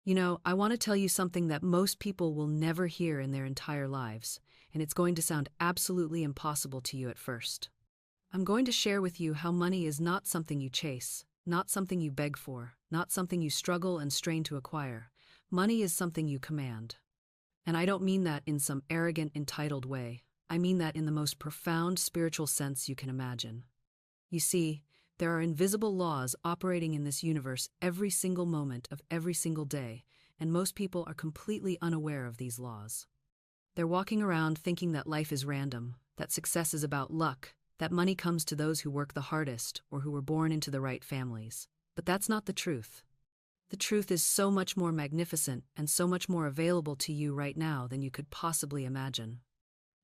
I want to tell you something that most people will never hear in their entire lives, and it's going to sound absolutely impossible to you at first. I'm going to share with you how money is not something you chase, not something you beg for, not something you struggle and strain to acquire. Money is something you command. And I don't mean that in some arrogant, entitled way. I mean that in the most profound spiritual sense you can imagine. You see, there are invisible laws operating in this universe every single moment of every single day, and most people are completely unaware of these laws. They're walking around thinking that life is random, that success is about luck, that money comes to those who work the hardest or who were born into the right families. But that's not the truth. The truth is so much more magnificent and so much more available to you right now than you could possibly imagine.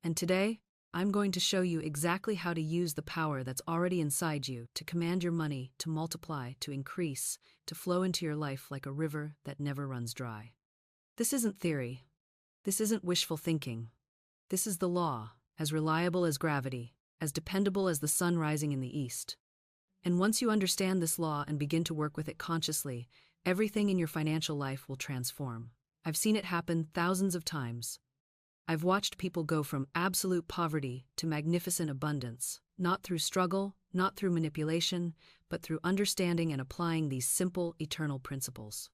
And today, I'm going to show you exactly how to use the power that's already inside you to command your money, to multiply, to increase, to flow into your life like a river that never runs dry. This isn't theory. This isn't wishful thinking. This is the law, as reliable as gravity, as dependable as the sun rising in the east. And once you understand this law and begin to work with it consciously, everything in your financial life will transform. I've seen it happen thousands of times. I've watched people go from absolute poverty to magnificent abundance, not through struggle, not through manipulation, but through understanding and applying these simple, eternal principles.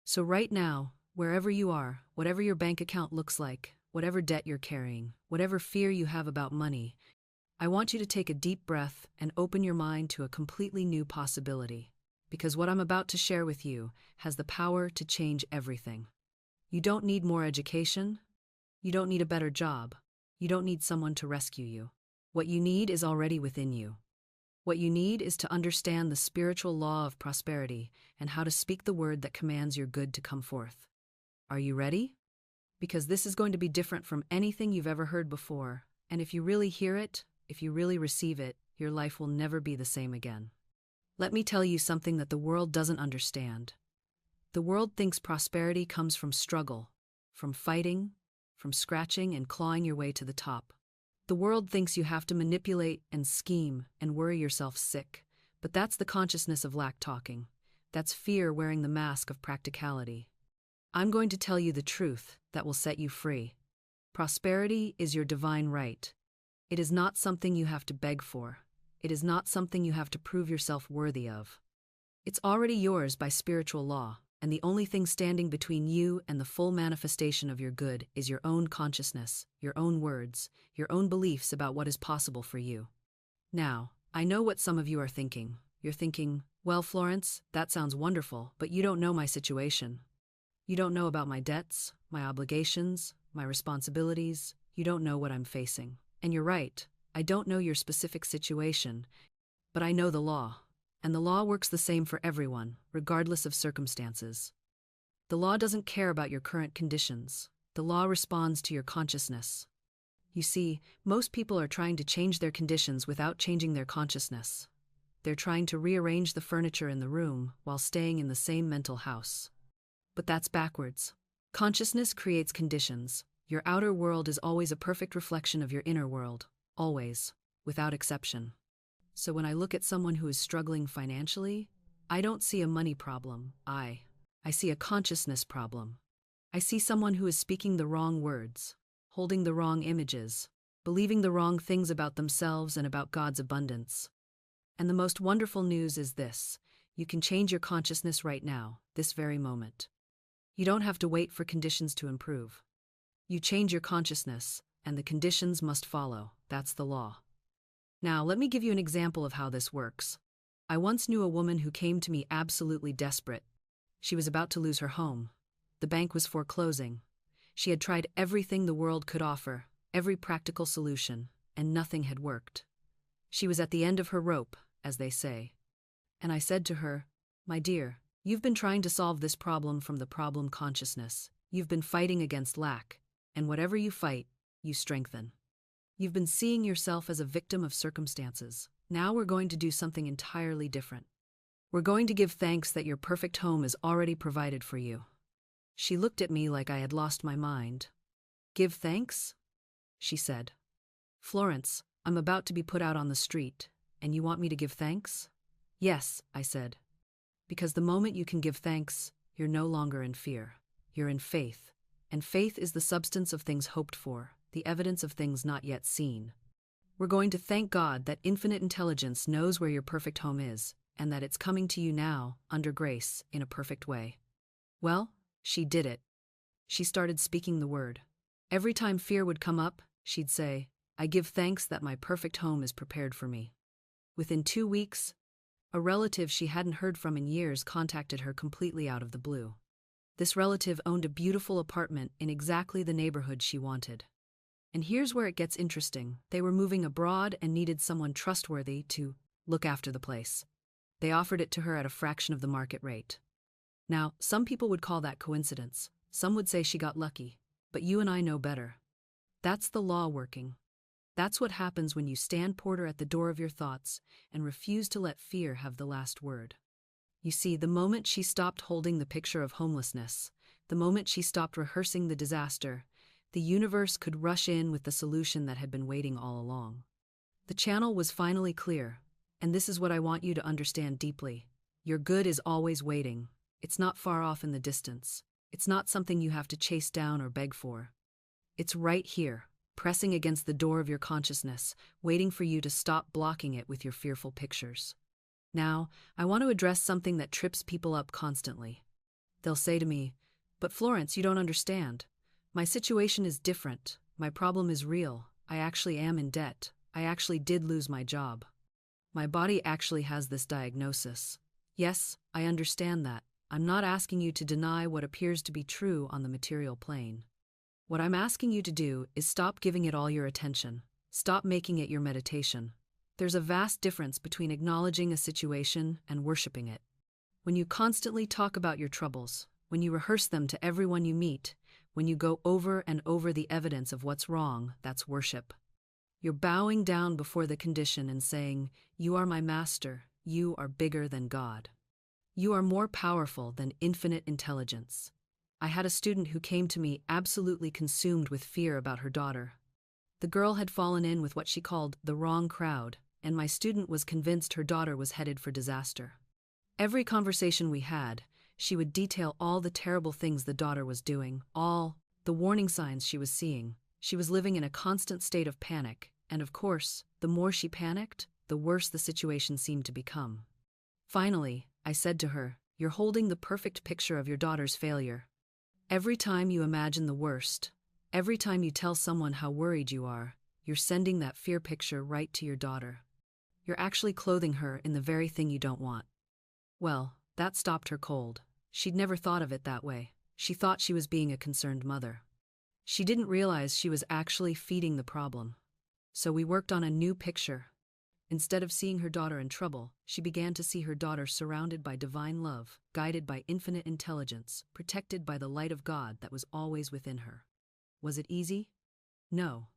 So right now, wherever you are, whatever your bank account looks like, whatever debt you're carrying, whatever fear you have about money, I want you to take a deep breath and open your mind to a completely new possibility. Because what I'm about to share with you has the power to change everything. You don't need more education. You don't need a better job. You don't need someone to rescue you. What you need is already within you. What you need is to understand the spiritual law of prosperity and how to speak the word that commands your good to come forth. Are you ready? Because this is going to be different from anything you've ever heard before, and if you really hear it, if you really receive it, your life will never be the same again. Let me tell you something that the world doesn't understand. The world thinks prosperity comes from struggle, from fighting, from scratching and clawing your way to the top. The world thinks you have to manipulate and scheme and worry yourself sick, but that's the consciousness of lack talking. That's fear wearing the mask of practicality. I'm going to tell you the truth that will set you free. Prosperity is your divine right. It is not something you have to beg for. It is not something you have to prove yourself worthy of. It's already yours by spiritual law, and the only thing standing between you and the full manifestation of your good is your own consciousness, your own words, your own beliefs about what is possible for you. Now, I know what some of you are thinking. You're thinking, well, Florence, that sounds wonderful, but you don't know my situation. You don't know about my debts, my obligations, my responsibilities. You don't know what I'm facing. And you're right, I don't know your specific situation, but I know the law. And the law works the same for everyone, regardless of circumstances. The law doesn't care about your current conditions. The law responds to your consciousness. You see, most people are trying to change their conditions without changing their consciousness. They're trying to rearrange the furniture in the room while staying in the same mental house. But that's backwards. Consciousness creates conditions. Your outer world is always a perfect reflection of your inner world, always, without exception. So when I look at someone who is struggling financially, I don't see a money problem. I see a consciousness problem. I see someone who is speaking the wrong words, holding the wrong images, believing the wrong things about themselves and about God's abundance. And the most wonderful news is this: you can change your consciousness right now, this very moment. You don't have to wait for conditions to improve. You change your consciousness, and the conditions must follow. That's the law. Now, let me give you an example of how this works. I once knew a woman who came to me absolutely desperate. She was about to lose her home. The bank was foreclosing. She had tried everything the world could offer, every practical solution, and nothing had worked. She was at the end of her rope, as they say. And I said to her, "My dear, you've been trying to solve this problem from the problem consciousness. You've been fighting against lack, and whatever you fight, you strengthen. You've been seeing yourself as a victim of circumstances. Now we're going to do something entirely different. We're going to give thanks that your perfect home is already provided for you." She looked at me like I had lost my mind. "Give thanks?" she said. "Florence, I'm about to be put out on the street, and you want me to give thanks?" "Yes," I said. "Because the moment you can give thanks, you're no longer in fear. You're in faith. And faith is the substance of things hoped for, the evidence of things not yet seen. We're going to thank God that infinite intelligence knows where your perfect home is, and that it's coming to you now, under grace, in a perfect way. Well, she did it. She started speaking the word. Every time fear would come up, she'd say, "I give thanks that my perfect home is prepared for me." Within 2 weeks, a relative she hadn't heard from in years contacted her completely out of the blue. This relative owned a beautiful apartment in exactly the neighborhood she wanted. And here's where it gets interesting. They were moving abroad and needed someone trustworthy to look after the place. They offered it to her at a fraction of the market rate. Now, some people would call that coincidence. Some would say she got lucky. But you and I know better. That's the law working. That's what happens when you stand porter at the door of your thoughts and refuse to let fear have the last word. You see, the moment she stopped holding the picture of homelessness, the moment she stopped rehearsing the disaster, the universe could rush in with the solution that had been waiting all along. The channel was finally clear, and this is what I want you to understand deeply. Your good is always waiting. It's not far off in the distance. It's not something you have to chase down or beg for. It's right here, pressing against the door of your consciousness, waiting for you to stop blocking it with your fearful pictures. Now, I want to address something that trips people up constantly. They'll say to me, "But Florence, you don't understand. My situation is different. My problem is real. I actually am in debt. I actually did lose my job. My body actually has this diagnosis." Yes, I understand that. I'm not asking you to deny what appears to be true on the material plane. What I'm asking you to do is stop giving it all your attention. Stop making it your meditation. There's a vast difference between acknowledging a situation and worshiping it. When you constantly talk about your troubles, when you rehearse them to everyone you meet, when you go over and over the evidence of what's wrong, that's worship. You're bowing down before the condition and saying, "You are my master. You are bigger than God. You are more powerful than infinite intelligence." I had a student who came to me absolutely consumed with fear about her daughter. The girl had fallen in with what she called the wrong crowd, and my student was convinced her daughter was headed for disaster. Every conversation we had, she would detail all the terrible things the daughter was doing, all the warning signs she was seeing. She was living in a constant state of panic, and of course, the more she panicked, the worse the situation seemed to become. Finally, I said to her, "You're holding the perfect picture of your daughter's failure. Every time you imagine the worst, every time you tell someone how worried you are, you're sending that fear picture right to your daughter. You're actually clothing her in the very thing you don't want." Well, that stopped her cold. She'd never thought of it that way. She thought she was being a concerned mother. She didn't realize she was actually feeding the problem. So we worked on a new picture. Instead of seeing her daughter in trouble, she began to see her daughter surrounded by divine love, guided by infinite intelligence, protected by the light of God that was always within her. Was it easy? No.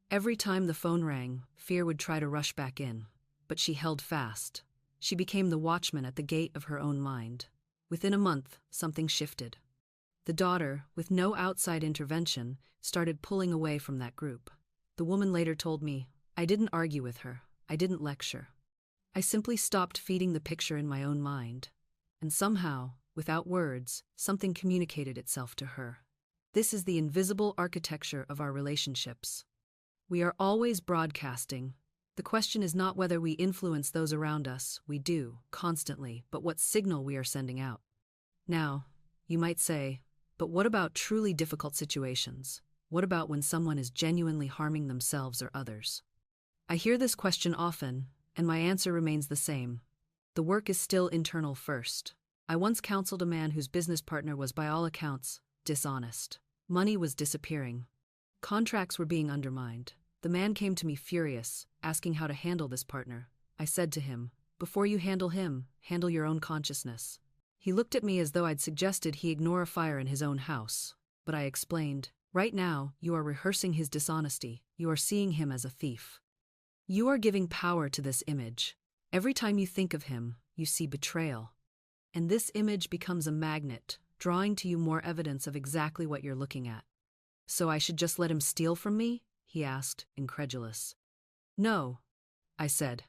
Every time the phone rang, fear would try to rush back in. But she held fast. She became the watchman at the gate of her own mind. Within a month, something shifted. The daughter, with no outside intervention, started pulling away from that group. The woman later told me, "I didn't argue with her. I didn't lecture. I simply stopped feeding the picture in my own mind. And somehow, without words, something communicated itself to her. This is the invisible architecture of our relationships. We are always broadcasting. The question is not whether we influence those around us, we do, constantly, but what signal we are sending out. Now, you might say, but what about truly difficult situations? What about when someone is genuinely harming themselves or others? I hear this question often, and my answer remains the same. The work is still internal first. I once counseled a man whose business partner was, by all accounts, dishonest. Money was disappearing. Contracts were being undermined. The man came to me furious, asking how to handle this partner. I said to him, "Before you handle him, handle your own consciousness." He looked at me as though I'd suggested he ignore a fire in his own house. But I explained, "Right now, you are rehearsing his dishonesty. You are seeing him as a thief. You are giving power to this image. Every time you think of him, you see betrayal. And this image becomes a magnet, drawing to you more evidence of exactly what you're looking at." "So I should just let him steal from me?" he asked, incredulous. "No," I said.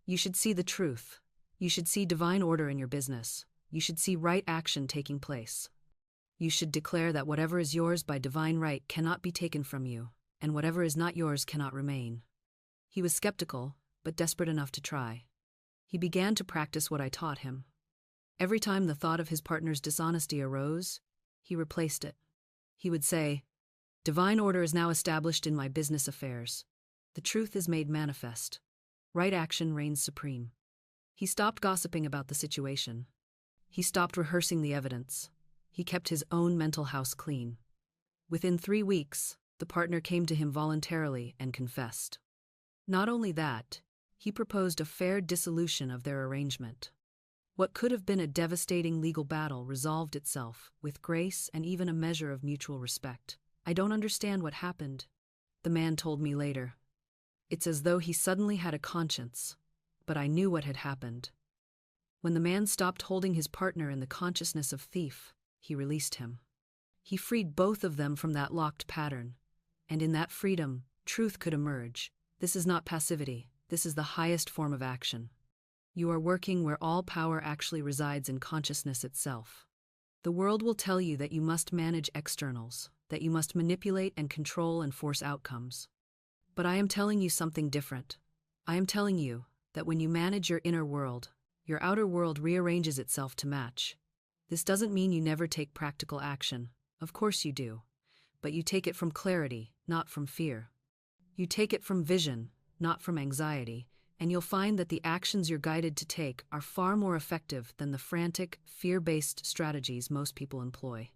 "You should see the truth. You should see divine order in your business. You should see right action taking place. You should declare that whatever is yours by divine right cannot be taken from you, and whatever is not yours cannot remain. He was skeptical, but desperate enough to try. He began to practice what I taught him. Every time the thought of his partner's dishonesty arose, he replaced it. He would say, "Divine order is now established in my business affairs. The truth is made manifest. Right action reigns supreme." He stopped gossiping about the situation. He stopped rehearsing the evidence. He kept his own mental house clean. Within 3 weeks, the partner came to him voluntarily and confessed. Not only that, he proposed a fair dissolution of their arrangement. What could have been a devastating legal battle resolved itself, with grace and even a measure of mutual respect. "I don't understand what happened," the man told me later. "It's as though he suddenly had a conscience, but I knew what had happened." When the man stopped holding his partner in the consciousness of thief, he released him. He freed both of them from that locked pattern, and in that freedom, truth could emerge. This is not passivity, this is the highest form of action. You are working where all power actually resides in consciousness itself. The world will tell you that you must manage externals, that you must manipulate and control and force outcomes. But I am telling you something different. I am telling you that when you manage your inner world, your outer world rearranges itself to match. This doesn't mean you never take practical action. Of course you do. But you take it from clarity, not from fear. You take it from vision, not from anxiety, and you'll find that the actions you're guided to take are far more effective than the frantic, fear-based strategies most people employ.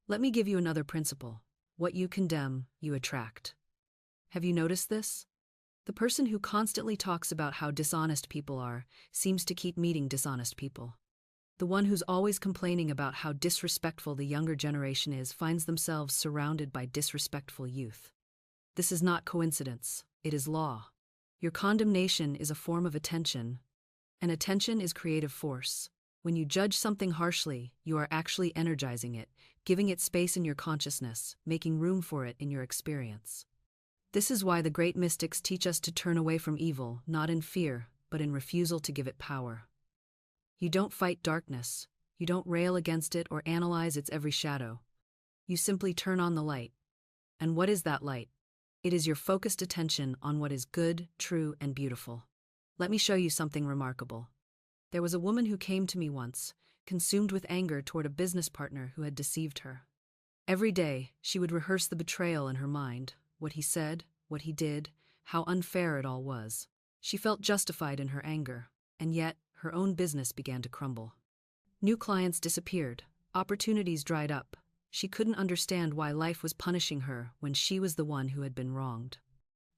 Let me give you another principle. What you condemn, you attract. Have you noticed this? The person who constantly talks about how dishonest people are seems to keep meeting dishonest people. The one who's always complaining about how disrespectful the younger generation is finds themselves surrounded by disrespectful youth. This is not coincidence, it is law. Your condemnation is a form of attention, and attention is creative force. When you judge something harshly, you are actually energizing it, giving it space in your consciousness, making room for it in your experience. This is why the great mystics teach us to turn away from evil, not in fear, but in refusal to give it power. You don't fight darkness, you don't rail against it or analyze its every shadow. You simply turn on the light. And what is that light? It is your focused attention on what is good, true, and beautiful. Let me show you something remarkable. There was a woman who came to me once, consumed with anger toward a business partner who had deceived her. Every day, she would rehearse the betrayal in her mind, what he said, what he did, how unfair it all was. She felt justified in her anger, and yet, her own business began to crumble. New clients disappeared, opportunities dried up. She couldn't understand why life was punishing her when she was the one who had been wronged.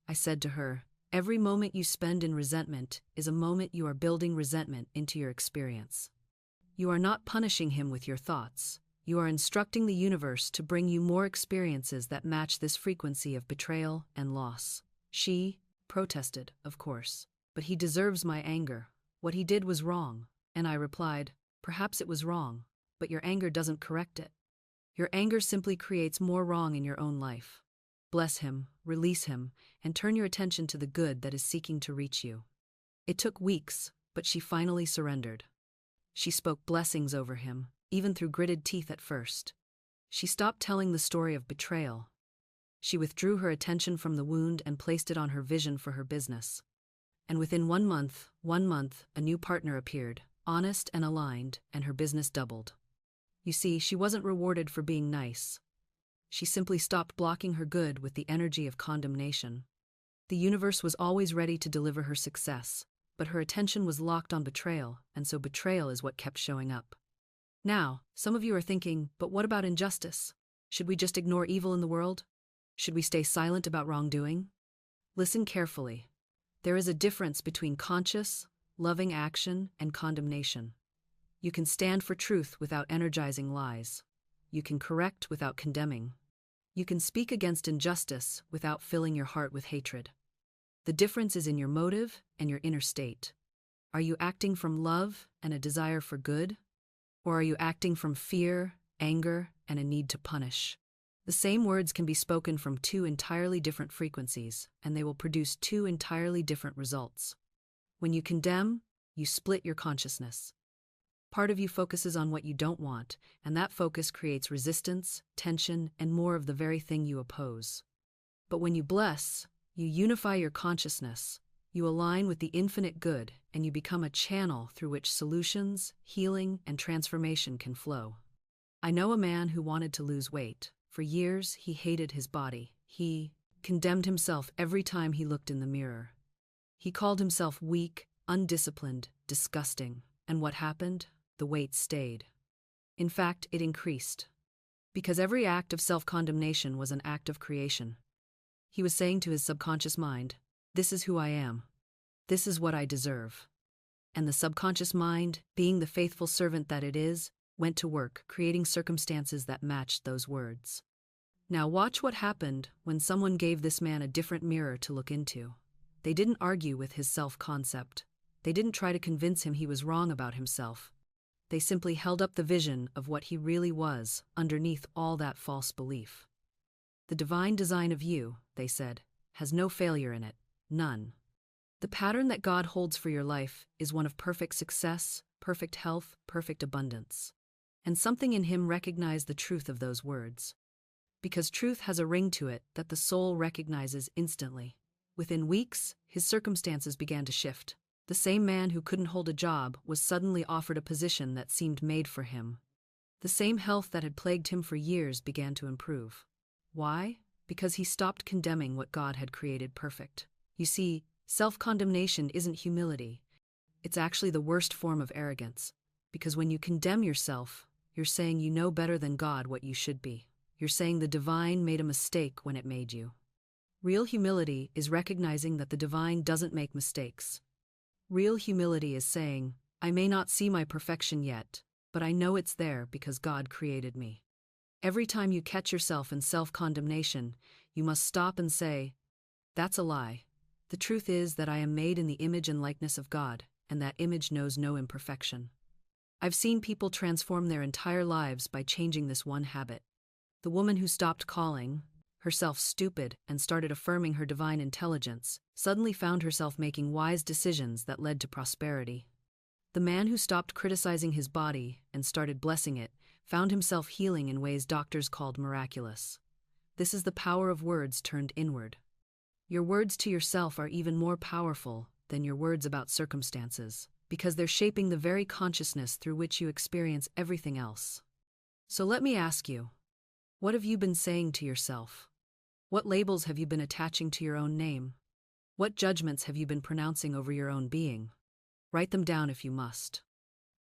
I said to her, "Every moment you spend in resentment is a moment you are building resentment into your experience. You are not punishing him with your thoughts. You are instructing the universe to bring you more experiences that match this frequency of betrayal and loss." She protested, of course, "But he deserves my anger. What he did was wrong." And I replied, "Perhaps it was wrong, but your anger doesn't correct it. Your anger simply creates more wrong in your own life. Bless him, release him, and turn your attention to the good that is seeking to reach you." It took weeks, but she finally surrendered. She spoke blessings over him, even through gritted teeth at first. She stopped telling the story of betrayal. She withdrew her attention from the wound and placed it on her vision for her business. And within 1 month, a new partner appeared, honest and aligned, and her business doubled. You see, she wasn't rewarded for being nice. She simply stopped blocking her good with the energy of condemnation. The universe was always ready to deliver her success, but her attention was locked on betrayal, and so betrayal is what kept showing up. Now, some of you are thinking, but what about injustice? Should we just ignore evil in the world? Should we stay silent about wrongdoing? Listen carefully. There is a difference between conscious, loving action and condemnation. You can stand for truth without energizing lies. You can correct without condemning. You can speak against injustice without filling your heart with hatred. The difference is in your motive and your inner state. Are you acting from love and a desire for good? Or are you acting from fear, anger, and a need to punish? The same words can be spoken from 2 entirely different frequencies, and they will produce 2 entirely different results. When you condemn, you split your consciousness. Part of you focuses on what you don't want, and that focus creates resistance, tension, and more of the very thing you oppose. But when you bless, you unify your consciousness, you align with the infinite good, and you become a channel through which solutions, healing, and transformation can flow. I know a man who wanted to lose weight. For years, he hated his body. He condemned himself every time he looked in the mirror. He called himself weak, undisciplined, disgusting. And what happened? The weight stayed. In fact, it increased. Because every act of self-condemnation was an act of creation. He was saying to his subconscious mind, "This is who I am. This is what I deserve." And the subconscious mind, being the faithful servant that it is, went to work, creating circumstances that matched those words. Now watch what happened when someone gave this man a different mirror to look into. They didn't argue with his self-concept. They didn't try to convince him he was wrong about himself. They simply held up the vision of what he really was underneath all that false belief. The divine design of you, they said, has no failure in it, none. The pattern that God holds for your life is one of perfect success, perfect health, perfect abundance. And something in him recognized the truth of those words. Because truth has a ring to it that the soul recognizes instantly. Within weeks, his circumstances began to shift. The same man who couldn't hold a job was suddenly offered a position that seemed made for him. The same health that had plagued him for years began to improve. Why? Because he stopped condemning what God had created perfect. You see, self-condemnation isn't humility. It's actually the worst form of arrogance. Because when you condemn yourself, you're saying you know better than God what you should be. You're saying the divine made a mistake when it made you. Real humility is recognizing that the divine doesn't make mistakes. Real humility is saying, I may not see my perfection yet, but I know it's there because God created me. Every time you catch yourself in self-condemnation, you must stop and say, that's a lie. The truth is that I am made in the image and likeness of God, and that image knows no imperfection. I've seen people transform their entire lives by changing this one habit. The woman who stopped calling herself stupid and started affirming her divine intelligence suddenly found herself making wise decisions that led to prosperity. The man who stopped criticizing his body and started blessing it found himself healing in ways doctors called miraculous. This is the power of words turned inward. Your words to yourself are even more powerful than your words about circumstances, because they're shaping the very consciousness through which you experience everything else. So let me ask you, what have you been saying to yourself? What labels have you been attaching to your own name? What judgments have you been pronouncing over your own being? Write them down if you must.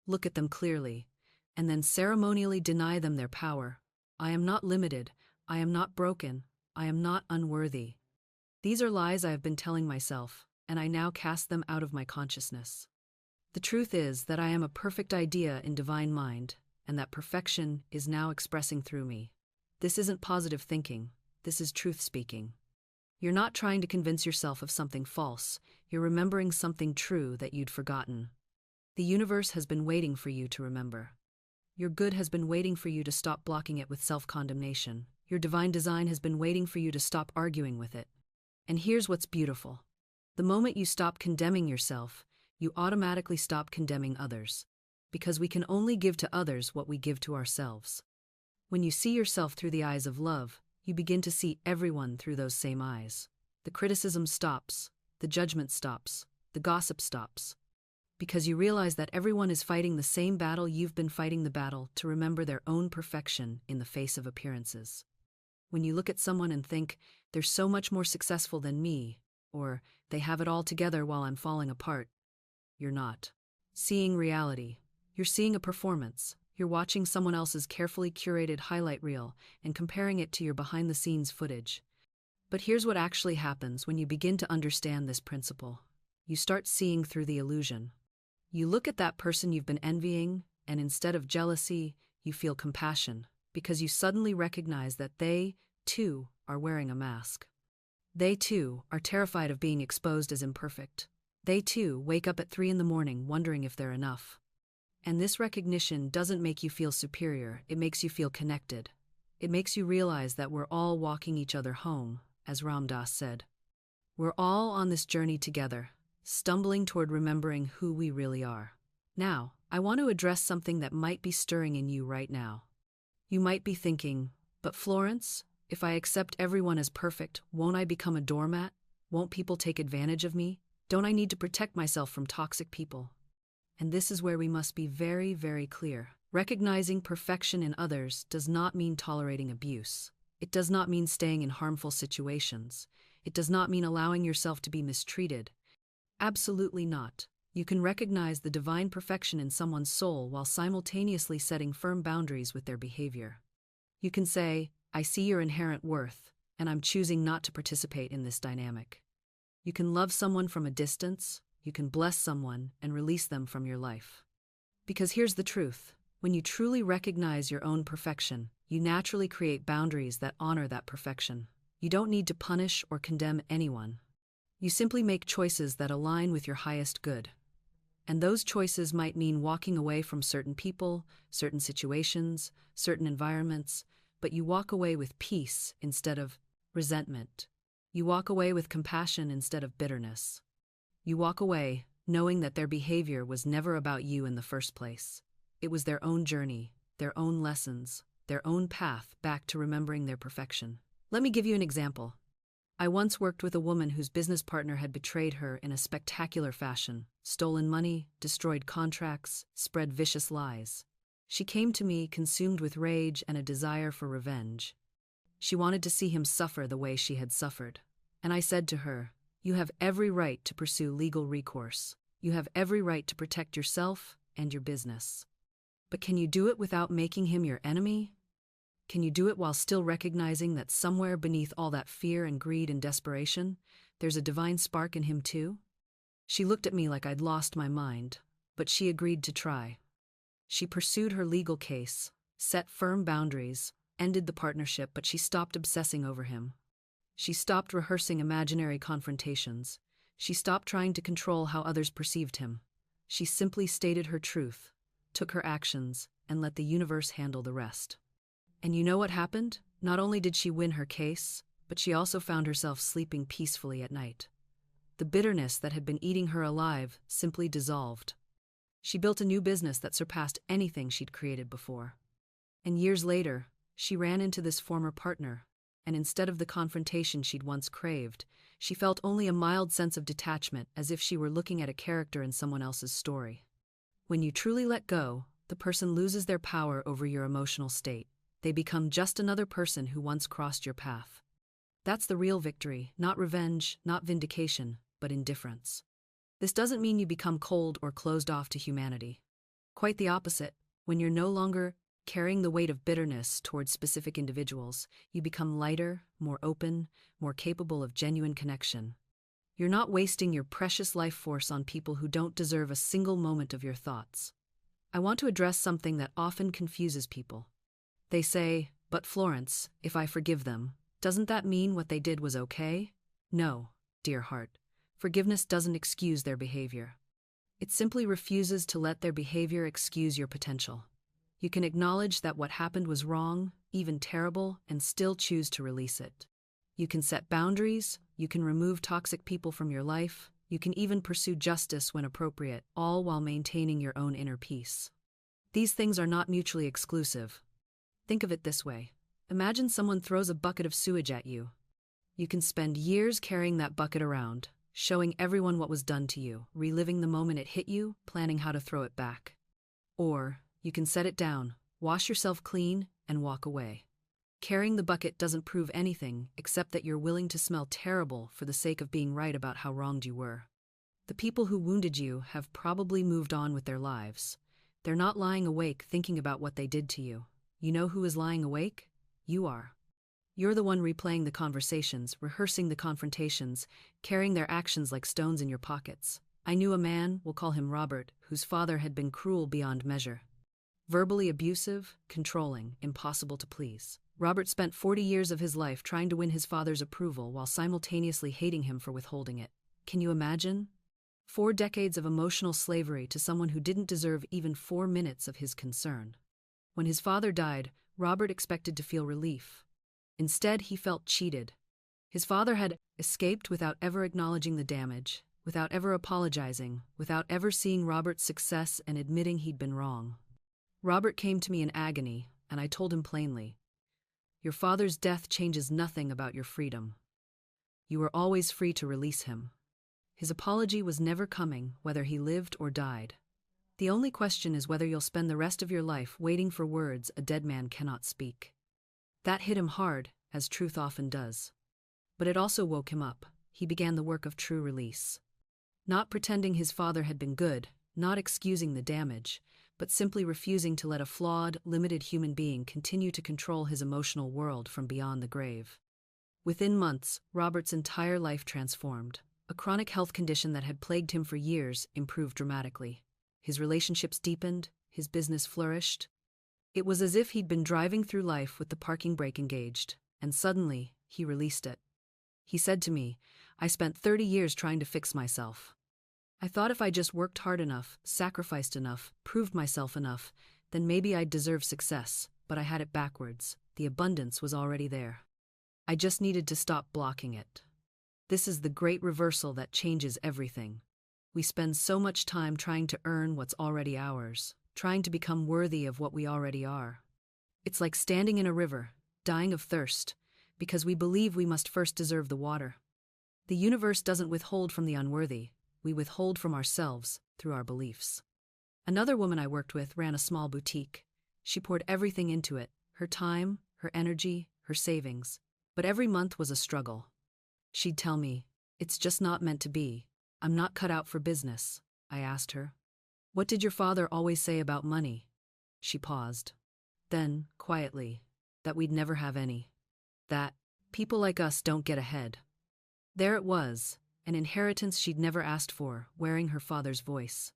Look at them clearly, and then ceremonially deny them their power. I am not limited. I am not broken. I am not unworthy. These are lies I have been telling myself, and I now cast them out of my consciousness. The truth is that I am a perfect idea in divine mind, and that perfection is now expressing through me. This isn't positive thinking. This is truth speaking. You're not trying to convince yourself of something false. You're remembering something true that you'd forgotten. The universe has been waiting for you to remember. Your good has been waiting for you to stop blocking it with self-condemnation. Your divine design has been waiting for you to stop arguing with it. And here's what's beautiful. The moment you stop condemning yourself, you automatically stop condemning others. Because we can only give to others what we give to ourselves. When you see yourself through the eyes of love, you begin to see everyone through those same eyes. The criticism stops, the judgment stops, the gossip stops. Because you realize that everyone is fighting the same battle you've been fighting, the battle to remember their own perfection in the face of appearances. When you look at someone and think, they're so much more successful than me, or they have it all together while I'm falling apart, you're not seeing reality. You're seeing a performance. You're watching someone else's carefully curated highlight reel and comparing it to your behind-the-scenes footage. But here's what actually happens when you begin to understand this principle. You start seeing through the illusion. You look at that person you've been envying, and instead of jealousy, you feel compassion, because you suddenly recognize that they, too, are wearing a mask. They, too, are terrified of being exposed as imperfect. They, too, wake up at 3 a.m. wondering if they're enough. And this recognition doesn't make you feel superior, it makes you feel connected. It makes you realize that we're all walking each other home, as Ram Dass said. We're all on this journey together, stumbling toward remembering who we really are. Now, I want to address something that might be stirring in you right now. You might be thinking, but Florence, if I accept everyone as perfect, won't I become a doormat? Won't people take advantage of me? Don't I need to protect myself from toxic people? And this is where we must be very, very clear. Recognizing perfection in others does not mean tolerating abuse. It does not mean staying in harmful situations. It does not mean allowing yourself to be mistreated. Absolutely not. You can recognize the divine perfection in someone's soul while simultaneously setting firm boundaries with their behavior. You can say, I see your inherent worth, and I'm choosing not to participate in this dynamic. You can love someone from a distance, you can bless someone and release them from your life. Because here's the truth. When you truly recognize your own perfection, you naturally create boundaries that honor that perfection. You don't need to punish or condemn anyone. You simply make choices that align with your highest good. And those choices might mean walking away from certain people, certain situations, certain environments, but you walk away with peace instead of resentment. You walk away with compassion instead of bitterness. You walk away knowing that their behavior was never about you in the first place. It was their own journey, their own lessons, their own path back to remembering their perfection. Let me give you an example. I once worked with a woman whose business partner had betrayed her in a spectacular fashion, stolen money, destroyed contracts, spread vicious lies. She came to me consumed with rage and a desire for revenge. She wanted to see him suffer the way she had suffered. And I said to her, you have every right to pursue legal recourse. You have every right to protect yourself and your business. But can you do it without making him your enemy? Can you do it while still recognizing that somewhere beneath all that fear and greed and desperation, there's a divine spark in him too? She looked at me like I'd lost my mind, but she agreed to try. She pursued her legal case, set firm boundaries, ended the partnership, but she stopped obsessing over him. She stopped rehearsing imaginary confrontations. She stopped trying to control how others perceived him. She simply stated her truth, took her actions, and let the universe handle the rest. And you know what happened? Not only did she win her case, but she also found herself sleeping peacefully at night. The bitterness that had been eating her alive simply dissolved. She built a new business that surpassed anything she'd created before. And years later, she ran into this former partner, and instead of the confrontation she'd once craved, she felt only a mild sense of detachment, as if she were looking at a character in someone else's story. When you truly let go, the person loses their power over your emotional state. They become just another person who once crossed your path. That's the real victory, not revenge, not vindication, but indifference. This doesn't mean you become cold or closed off to humanity. Quite the opposite. When you're no longer carrying the weight of bitterness towards specific individuals, you become lighter, more open, more capable of genuine connection. You're not wasting your precious life force on people who don't deserve a single moment of your thoughts. I want to address something that often confuses people. They say, but Florence, if I forgive them, doesn't that mean what they did was okay? No, dear heart. Forgiveness doesn't excuse their behavior. It simply refuses to let their behavior excuse your potential. You can acknowledge that what happened was wrong, even terrible, and still choose to release it. You can set boundaries, you can remove toxic people from your life, you can even pursue justice when appropriate, all while maintaining your own inner peace. These things are not mutually exclusive. Think of it this way. Imagine someone throws a bucket of sewage at you. You can spend years carrying that bucket around, showing everyone what was done to you, reliving the moment it hit you, planning how to throw it back. Or, you can set it down, wash yourself clean, and walk away. Carrying the bucket doesn't prove anything except that you're willing to smell terrible for the sake of being right about how wronged you were. The people who wounded you have probably moved on with their lives. They're not lying awake thinking about what they did to you. You know who is lying awake? You are. You're the one replaying the conversations, rehearsing the confrontations, carrying their actions like stones in your pockets. I knew a man, we'll call him Robert, whose father had been cruel beyond measure. Verbally abusive, controlling, impossible to please. Robert spent 40 years of his life trying to win his father's approval while simultaneously hating him for withholding it. Can you imagine? 4 decades of emotional slavery to someone who didn't deserve even 4 minutes of his concern. When his father died, Robert expected to feel relief. Instead, he felt cheated. His father had escaped without ever acknowledging the damage, without ever apologizing, without ever seeing Robert's success and admitting he'd been wrong. Robert came to me in agony, and I told him plainly, "Your father's death changes nothing about your freedom. You were always free to release him. His apology was never coming, whether he lived or died. The only question is whether you'll spend the rest of your life waiting for words a dead man cannot speak." That hit him hard, as truth often does. But it also woke him up. He began the work of true release. Not pretending his father had been good, not excusing the damage, but simply refusing to let a flawed, limited human being continue to control his emotional world from beyond the grave. Within months, Robert's entire life transformed. A chronic health condition that had plagued him for years improved dramatically. His relationships deepened, his business flourished. It was as if he'd been driving through life with the parking brake engaged, and suddenly, he released it. He said to me, "I spent 30 years trying to fix myself. I thought if I just worked hard enough, sacrificed enough, proved myself enough, then maybe I'd deserve success, but I had it backwards. The abundance was already there. I just needed to stop blocking it." This is the great reversal that changes everything. We spend so much time trying to earn what's already ours, trying to become worthy of what we already are. It's like standing in a river, dying of thirst, because we believe we must first deserve the water. The universe doesn't withhold from the unworthy, we withhold from ourselves through our beliefs. Another woman I worked with ran a small boutique. She poured everything into it, her time, her energy, her savings. But every month was a struggle. She'd tell me, "It's just not meant to be. I'm not cut out for business." I asked her, "What did your father always say about money?" She paused. Then, quietly, that we'd never have any. That people like us don't get ahead. There it was, an inheritance she'd never asked for, wearing her father's voice.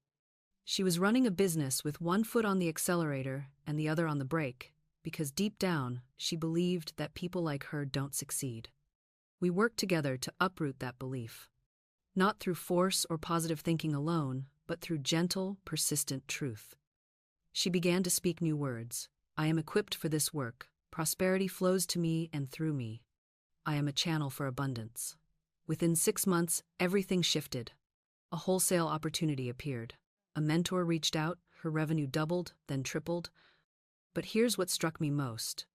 She was running a business with one foot on the accelerator and the other on the brake, because deep down, she believed that people like her don't succeed. We worked together to uproot that belief. Not through force or positive thinking alone, but through gentle, persistent truth. She began to speak new words. "I am equipped for this work. Prosperity flows to me and through me. I am a channel for abundance." Within 6 months, everything shifted. A wholesale opportunity appeared. A mentor reached out, her revenue doubled, then tripled. But here's what struck me most.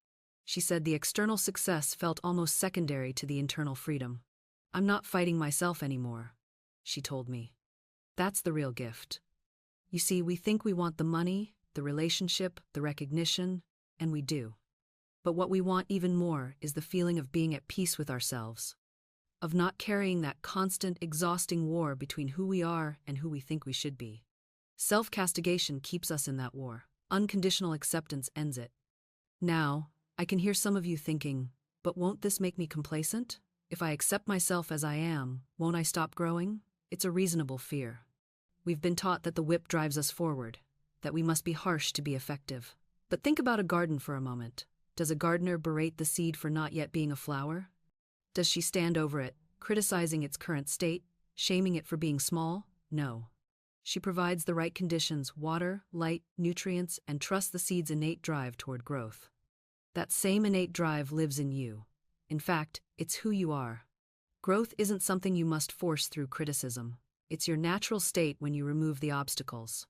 She said the external success felt almost secondary to the internal freedom. "I'm not fighting myself anymore," she told me. That's the real gift. You see, we think we want the money, the relationship, the recognition, and we do. But what we want even more is the feeling of being at peace with ourselves, of not carrying that constant, exhausting war between who we are and who we think we should be. Self-castigation keeps us in that war. Unconditional acceptance ends it. Now, I can hear some of you thinking, "But won't this make me complacent? If I accept myself as I am, won't I stop growing?" It's a reasonable fear. We've been taught that the whip drives us forward, that we must be harsh to be effective. But think about a garden for a moment. Does a gardener berate the seed for not yet being a flower? Does she stand over it, criticizing its current state, shaming it for being small? No. She provides the right conditions, water, light, nutrients, and trusts the seed's innate drive toward growth. That same innate drive lives in you. In fact, it's who you are. Growth isn't something you must force through criticism. It's your natural state when you remove the obstacles.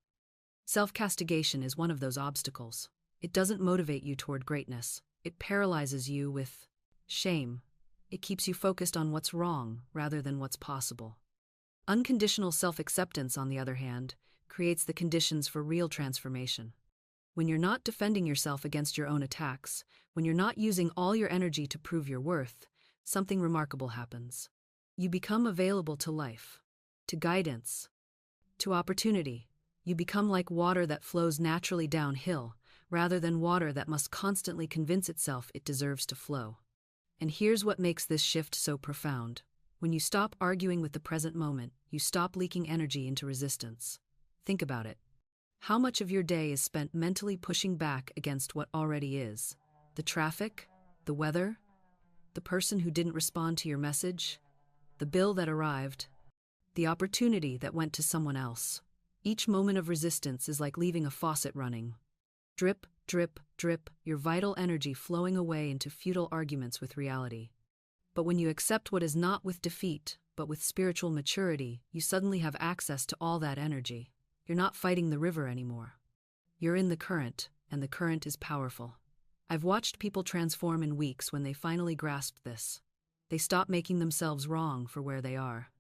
Self-castigation is one of those obstacles. It doesn't motivate you toward greatness. It paralyzes you with shame. It keeps you focused on what's wrong rather than what's possible. Unconditional self-acceptance, on the other hand, creates the conditions for real transformation. When you're not defending yourself against your own attacks, when you're not using all your energy to prove your worth, something remarkable happens. You become available to life, to guidance, to opportunity. You become like water that flows naturally downhill, rather than water that must constantly convince itself it deserves to flow. And here's what makes this shift so profound. When you stop arguing with the present moment, you stop leaking energy into resistance. Think about it. How much of your day is spent mentally pushing back against what already is? The traffic? The weather? The person who didn't respond to your message? The bill that arrived? The opportunity that went to someone else? Each moment of resistance is like leaving a faucet running. Drip, drip, drip, your vital energy flowing away into futile arguments with reality. But when you accept what is not with defeat, but with spiritual maturity, you suddenly have access to all that energy. You're not fighting the river anymore. You're in the current, and the current is powerful. I've watched people transform in weeks when they finally grasped this. They stop making themselves wrong for where they are.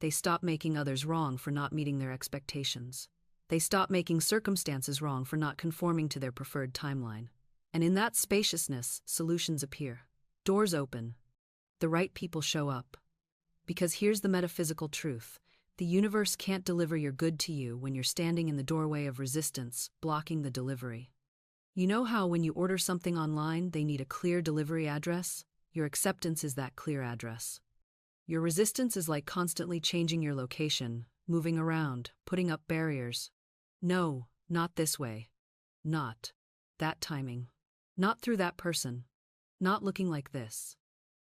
They stop making others wrong for not meeting their expectations. They stop making circumstances wrong for not conforming to their preferred timeline. And in that spaciousness, solutions appear. Doors open. The right people show up. Because here's the metaphysical truth. The universe can't deliver your good to you when you're standing in the doorway of resistance, blocking the delivery. You know how when you order something online, they need a clear delivery address? Your acceptance is that clear address. Your resistance is like constantly changing your location, moving around, putting up barriers. No, not this way. Not that timing. Not through that person. Not looking like this.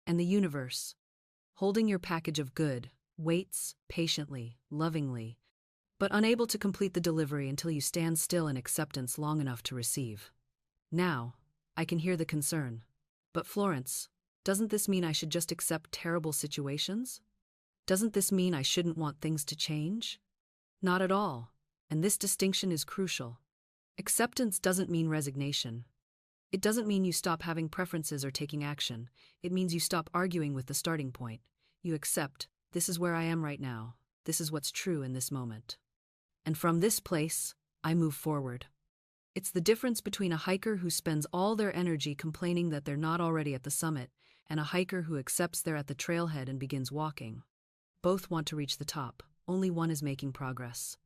And the universe, holding your package of good, waits patiently, lovingly, but unable to complete the delivery until you stand still in acceptance long enough to receive. Now, I can hear the concern. But Florence, doesn't this mean I should just accept terrible situations? Doesn't this mean I shouldn't want things to change? Not at all, and this distinction is crucial. Acceptance doesn't mean resignation. It doesn't mean you stop having preferences or taking action. It means you stop arguing with the starting point. You accept, this is where I am right now. This is what's true in this moment. And from this place, I move forward. It's the difference between a hiker who spends all their energy complaining that they're not already at the summit and a hiker who accepts they're at the trailhead and begins walking. Both want to reach the top. Only one is making progress.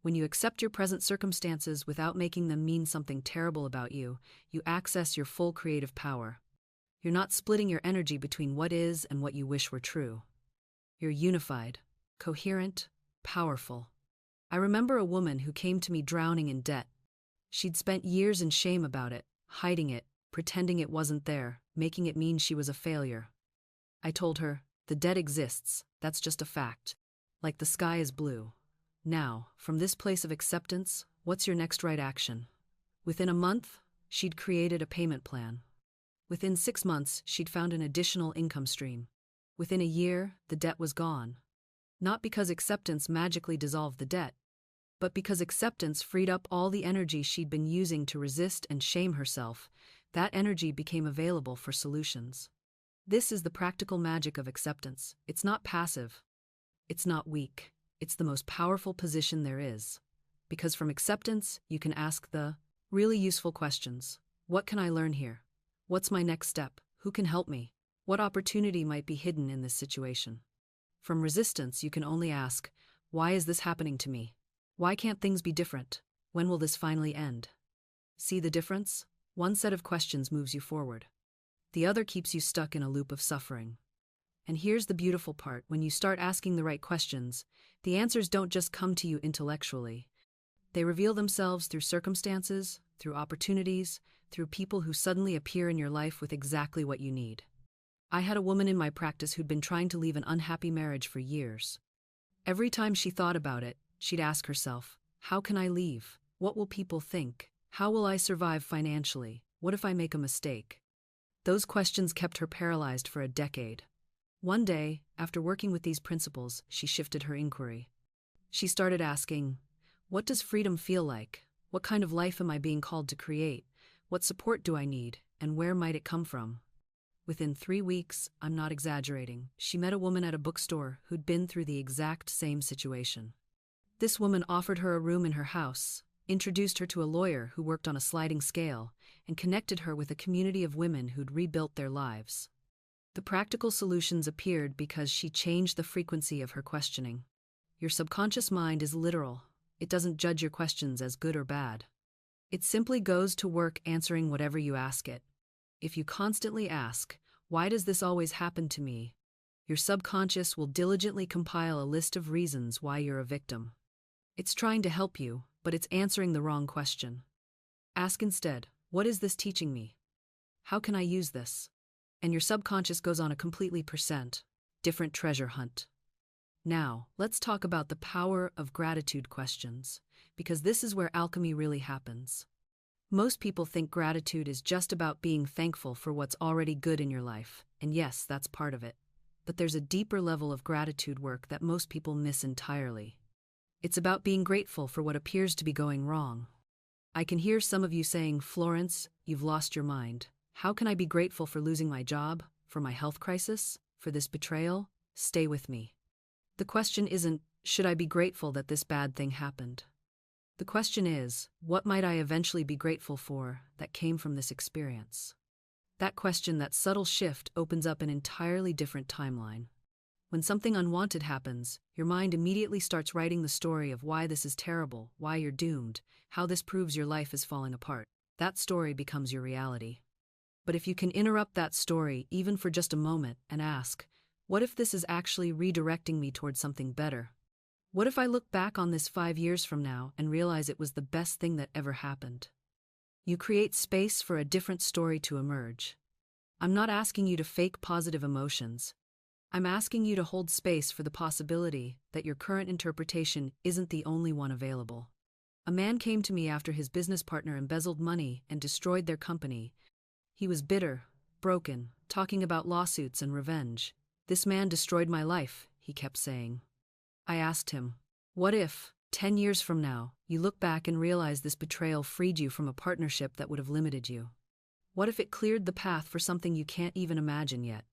When you accept your present circumstances without making them mean something terrible about you, you access your full creative power. You're not splitting your energy between what is and what you wish were true. You're unified, coherent, powerful. I remember a woman who came to me drowning in debt. She'd spent years in shame about it, hiding it, pretending it wasn't there, making it mean she was a failure. I told her, the debt exists, that's just a fact. Like the sky is blue. Now, from this place of acceptance, what's your next right action? Within a month, she'd created a payment plan. Within 6 months, she'd found an additional income stream. Within a year, the debt was gone. Not because acceptance magically dissolved the debt, but because acceptance freed up all the energy she'd been using to resist and shame herself. That energy became available for solutions. This is the practical magic of acceptance. It's not passive. It's not weak. It's the most powerful position there is. Because from acceptance, you can ask the really useful questions. What can I learn here? What's my next step? Who can help me? What opportunity might be hidden in this situation? From resistance, you can only ask, why is this happening to me? Why can't things be different? When will this finally end? See the difference? One set of questions moves you forward. The other keeps you stuck in a loop of suffering. And here's the beautiful part. When you start asking the right questions, the answers don't just come to you intellectually. They reveal themselves through circumstances, through opportunities, through people who suddenly appear in your life with exactly what you need. I had a woman in my practice who'd been trying to leave an unhappy marriage for years. Every time she thought about it, she'd ask herself, how can I leave? What will people think? How will I survive financially? What if I make a mistake? Those questions kept her paralyzed for a decade. One day, after working with these principles, she shifted her inquiry. She started asking, what does freedom feel like? What kind of life am I being called to create? What support do I need? And where might it come from? Within 3 weeks, I'm not exaggerating, she met a woman at a bookstore who'd been through the exact same situation. This woman offered her a room in her house, introduced her to a lawyer who worked on a sliding scale, and connected her with a community of women who'd rebuilt their lives. The practical solutions appeared because she changed the frequency of her questioning. Your subconscious mind is literal. It doesn't judge your questions as good or bad. It simply goes to work answering whatever you ask it. If you constantly ask, why does this always happen to me? Your subconscious will diligently compile a list of reasons why you're a victim. It's trying to help you, but it's answering the wrong question. Ask instead, what is this teaching me? How can I use this? And your subconscious goes on a completely different treasure hunt. Now, let's talk about the power of gratitude questions, because this is where alchemy really happens. Most people think gratitude is just about being thankful for what's already good in your life, and yes, that's part of it. but there's a deeper level of gratitude work that most people miss entirely. It's about being grateful for what appears to be going wrong. I can hear some of you saying, Florence, you've lost your mind. How can I be grateful for losing my job, for my health crisis, for this betrayal? Stay with me. The question isn't, should I be grateful that this bad thing happened? The question is, what might I eventually be grateful for that came from this experience? That question, that subtle shift, opens up an entirely different timeline. When something unwanted happens, your mind immediately starts writing the story of why this is terrible, why you're doomed, how this proves your life is falling apart. That story becomes your reality. But if you can interrupt that story, even for just a moment, and ask, what if this is actually redirecting me towards something better? What if I look back on this 5 years from now and realize it was the best thing that ever happened? You create space for a different story to emerge. I'm not asking you to fake positive emotions. I'm asking you to hold space for the possibility that your current interpretation isn't the only one available. A man came to me after his business partner embezzled money and destroyed their company. He was bitter, broken, talking about lawsuits and revenge. This man destroyed my life, he kept saying. I asked him, what if, 10 years from now, you look back and realize this betrayal freed you from a partnership that would have limited you? What if it cleared the path for something you can't even imagine yet?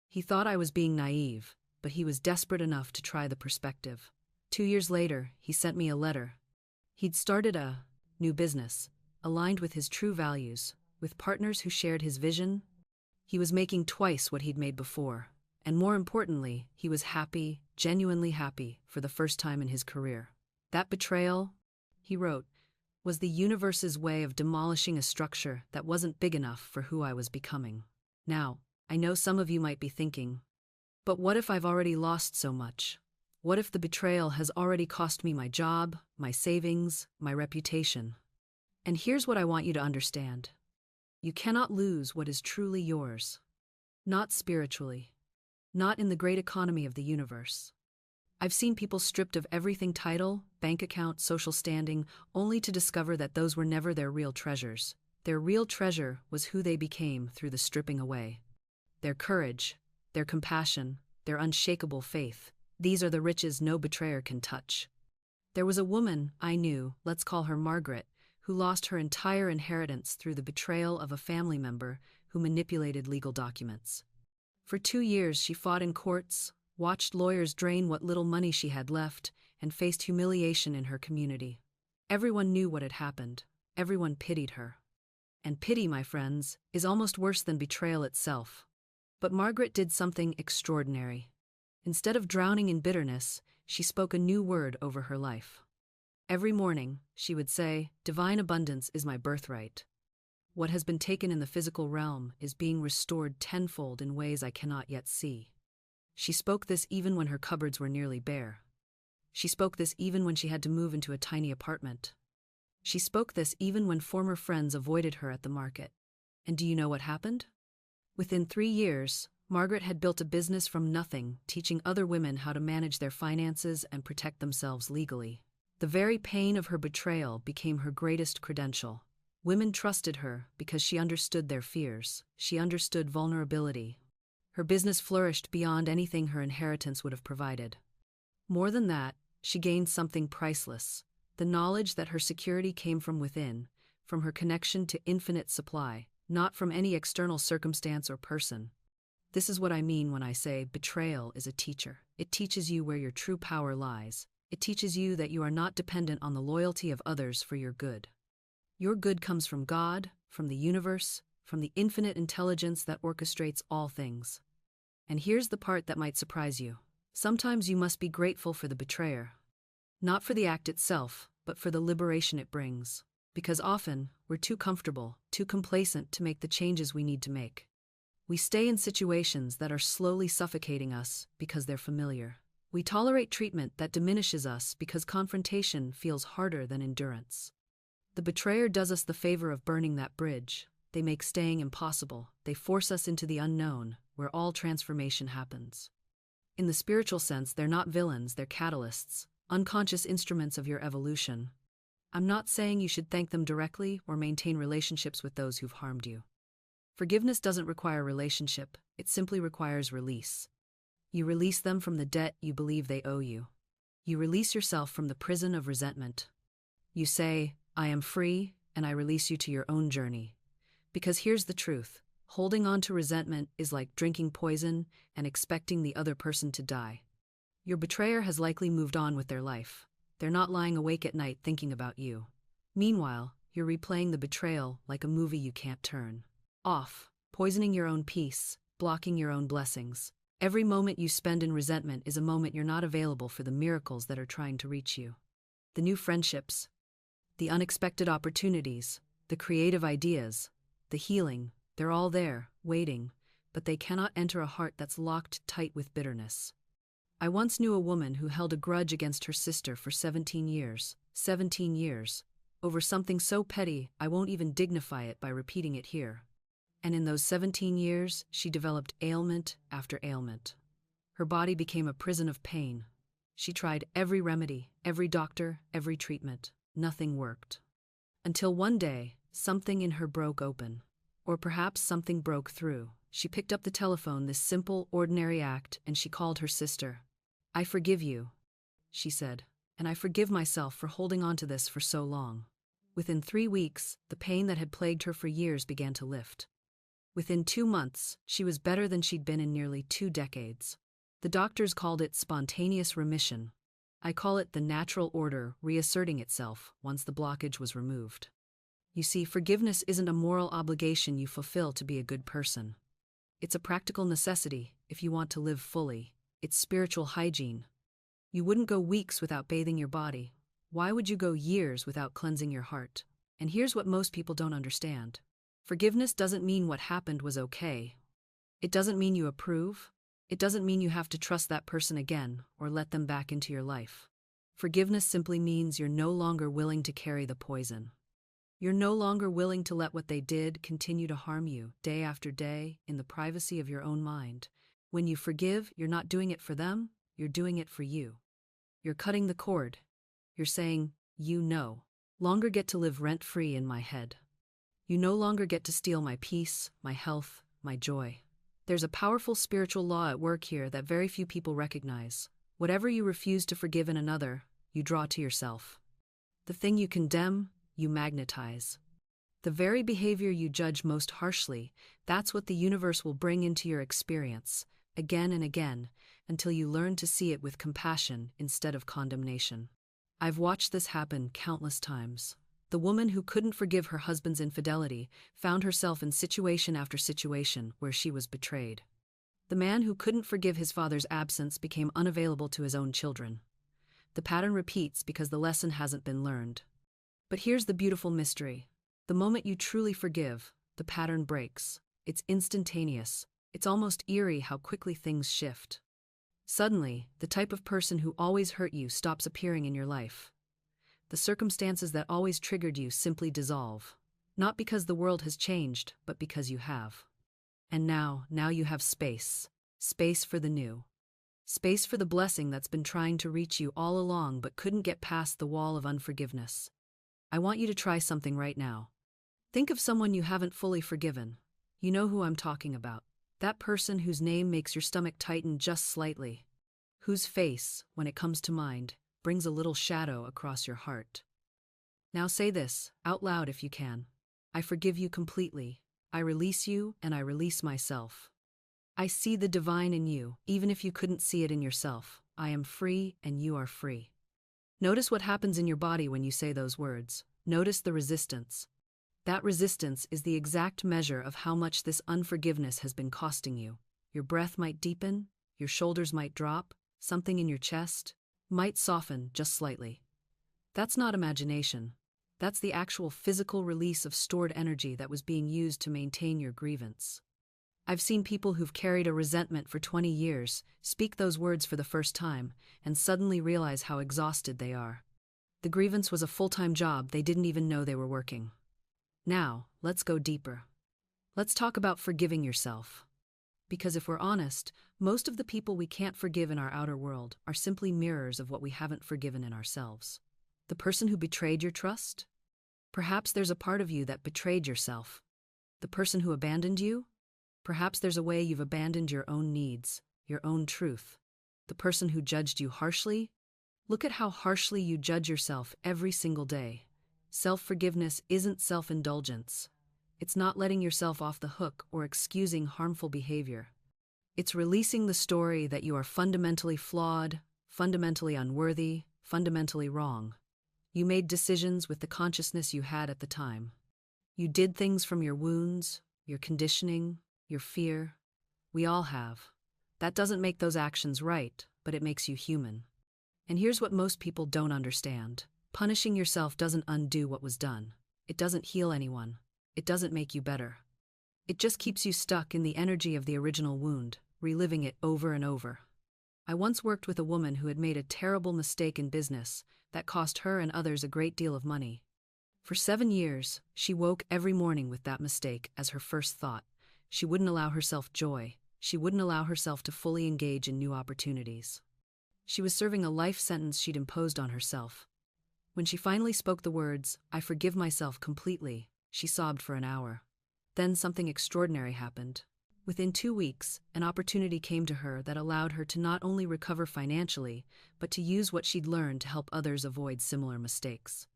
He thought I was being naive, but he was desperate enough to try the perspective. 2 years later, he sent me a letter. He'd started a new business, aligned with his true values, with partners who shared his vision. He was making twice what he'd made before, and more importantly, he was happy, genuinely happy, for the first time in his career. That betrayal, he wrote, was the universe's way of demolishing a structure that wasn't big enough for who I was becoming. Now, I know some of you might be thinking, but what if I've already lost so much? What if the betrayal has already cost me my job, my savings, my reputation? And here's what I want you to understand. You cannot lose what is truly yours. Not spiritually. Not in the great economy of the universe. I've seen people stripped of everything: title, bank account, social standing, only to discover that those were never their real treasures. Their real treasure was who they became through the stripping away. Their courage, their compassion, their unshakable faith. These are the riches no betrayer can touch. There was a woman I knew, let's call her Margaret, who lost her entire inheritance through the betrayal of a family member who manipulated legal documents. For 2 years she fought in courts, watched lawyers drain what little money she had left, and faced humiliation in her community. Everyone knew what had happened. Everyone pitied her. And pity, my friends, is almost worse than betrayal itself. But Margaret did something extraordinary. Instead of drowning in bitterness, she spoke a new word over her life. Every morning, she would say, "Divine abundance is my birthright. What has been taken in the physical realm is being restored tenfold in ways I cannot yet see." She spoke this even when her cupboards were nearly bare. She spoke this even when she had to move into a tiny apartment. She spoke this even when former friends avoided her at the market. And do you know what happened? Within 3 years, Margaret had built a business from nothing, teaching other women how to manage their finances and protect themselves legally. The very pain of her betrayal became her greatest credential. Women trusted her because she understood their fears. She understood vulnerability. Her business flourished beyond anything her inheritance would have provided. More than that, she gained something priceless: the knowledge that her security came from within, from her connection to infinite supply, not from any external circumstance or person. This is what I mean when I say betrayal is a teacher. It teaches you where your true power lies. It teaches you that you are not dependent on the loyalty of others for your good. Your good comes from God, from the universe, from the infinite intelligence that orchestrates all things. And here's the part that might surprise you. Sometimes you must be grateful for the betrayer. Not for the act itself, but for the liberation it brings. Because often, we're too comfortable, too complacent to make the changes we need to make. We stay in situations that are slowly suffocating us because they're familiar. We tolerate treatment that diminishes us because confrontation feels harder than endurance. The betrayer does us the favor of burning that bridge. They make staying impossible. They force us into the unknown, where all transformation happens. In the spiritual sense, they're not villains, they're catalysts, unconscious instruments of your evolution. I'm not saying you should thank them directly or maintain relationships with those who've harmed you. Forgiveness doesn't require relationship, it simply requires release. You release them from the debt you believe they owe you. You release yourself from the prison of resentment. You say, I am free, and I release you to your own journey. Because here's the truth. Holding on to resentment is like drinking poison and expecting the other person to die. Your betrayer has likely moved on with their life. They're not lying awake at night thinking about you. Meanwhile, you're replaying the betrayal like a movie you can't turn off, poisoning your own peace, blocking your own blessings. Every moment you spend in resentment is a moment you're not available for the miracles that are trying to reach you. The new friendships, the unexpected opportunities, the creative ideas, the healing, they're all there, waiting, but they cannot enter a heart that's locked tight with bitterness. I once knew a woman who held a grudge against her sister for 17 years. 17 years. Over something so petty, I won't even dignify it by repeating it here. And in those 17 years, she developed ailment after ailment. Her body became a prison of pain. She tried every remedy, every doctor, every treatment. Nothing worked. Until one day, something in her broke open. Or perhaps something broke through. She picked up the telephone, this simple, ordinary act, and she called her sister. I forgive you, she said, and I forgive myself for holding on to this for so long. Within 3 weeks, the pain that had plagued her for years began to lift. Within 2 months, she was better than she'd been in nearly 2 decades. The doctors called it spontaneous remission. I call it the natural order reasserting itself once the blockage was removed. You see, forgiveness isn't a moral obligation you fulfill to be a good person. It's a practical necessity if you want to live fully. It's spiritual hygiene. You wouldn't go weeks without bathing your body. Why would you go years without cleansing your heart? And here's what most people don't understand. Forgiveness doesn't mean what happened was okay. It doesn't mean you approve. It doesn't mean you have to trust that person again or let them back into your life. Forgiveness simply means you're no longer willing to carry the poison. You're no longer willing to let what they did continue to harm you day after day in the privacy of your own mind. When you forgive, you're not doing it for them, you're doing it for you. You're cutting the cord. You're saying, you no longer get to live rent-free in my head. You no longer get to steal my peace, my health, my joy. There's a powerful spiritual law at work here that very few people recognize. Whatever you refuse to forgive in another, you draw to yourself. The thing you condemn, you magnetize. The very behavior you judge most harshly, that's what the universe will bring into your experience, again and again, until you learn to see it with compassion instead of condemnation. I've watched this happen countless times. The woman who couldn't forgive her husband's infidelity found herself in situation after situation where she was betrayed. The man who couldn't forgive his father's absence became unavailable to his own children. The pattern repeats because the lesson hasn't been learned. But here's the beautiful mystery. The moment you truly forgive, the pattern breaks. It's instantaneous. It's almost eerie how quickly things shift. Suddenly, the type of person who always hurt you stops appearing in your life. The circumstances that always triggered you simply dissolve. Not because the world has changed, but because you have. And now you have space. Space for the new. Space for the blessing that's been trying to reach you all along but couldn't get past the wall of unforgiveness. I want you to try something right now. Think of someone you haven't fully forgiven. You know who I'm talking about. That person whose name makes your stomach tighten just slightly. Whose face, when it comes to mind, brings a little shadow across your heart. Now say this, out loud if you can. I forgive you completely. I release you and I release myself. I see the divine in you, even if you couldn't see it in yourself. I am free and you are free. Notice what happens in your body when you say those words. Notice the resistance. That resistance is the exact measure of how much this unforgiveness has been costing you. Your breath might deepen, your shoulders might drop, something in your chest might soften just slightly. That's not imagination. That's the actual physical release of stored energy that was being used to maintain your grievance. I've seen people who've carried a resentment for 20 years speak those words for the first time and suddenly realize how exhausted they are. The grievance was a full-time job they didn't even know they were working. Now, let's go deeper. Let's talk about forgiving yourself. Because if we're honest, most of the people we can't forgive in our outer world are simply mirrors of what we haven't forgiven in ourselves. The person who betrayed your trust? Perhaps there's a part of you that betrayed yourself. The person who abandoned you? Perhaps there's a way you've abandoned your own needs, your own truth. The person who judged you harshly? Look at how harshly you judge yourself every single day. Self-forgiveness isn't self-indulgence. It's not letting yourself off the hook or excusing harmful behavior. It's releasing the story that you are fundamentally flawed, fundamentally unworthy, fundamentally wrong. You made decisions with the consciousness you had at the time. You did things from your wounds, your conditioning, your fear. We all have. That doesn't make those actions right, but it makes you human. And here's what most people don't understand. Punishing yourself doesn't undo what was done. It doesn't heal anyone. It doesn't make you better. It just keeps you stuck in the energy of the original wound, reliving it over and over. I once worked with a woman who had made a terrible mistake in business that cost her and others a great deal of money. For 7 years, she woke every morning with that mistake as her first thought. She wouldn't allow herself joy. She wouldn't allow herself to fully engage in new opportunities. She was serving a life sentence she'd imposed on herself. When she finally spoke the words, "I forgive myself completely," she sobbed for an hour. Then something extraordinary happened. Within 2 weeks, an opportunity came to her that allowed her to not only recover financially, but to use what she'd learned to help others avoid similar mistakes.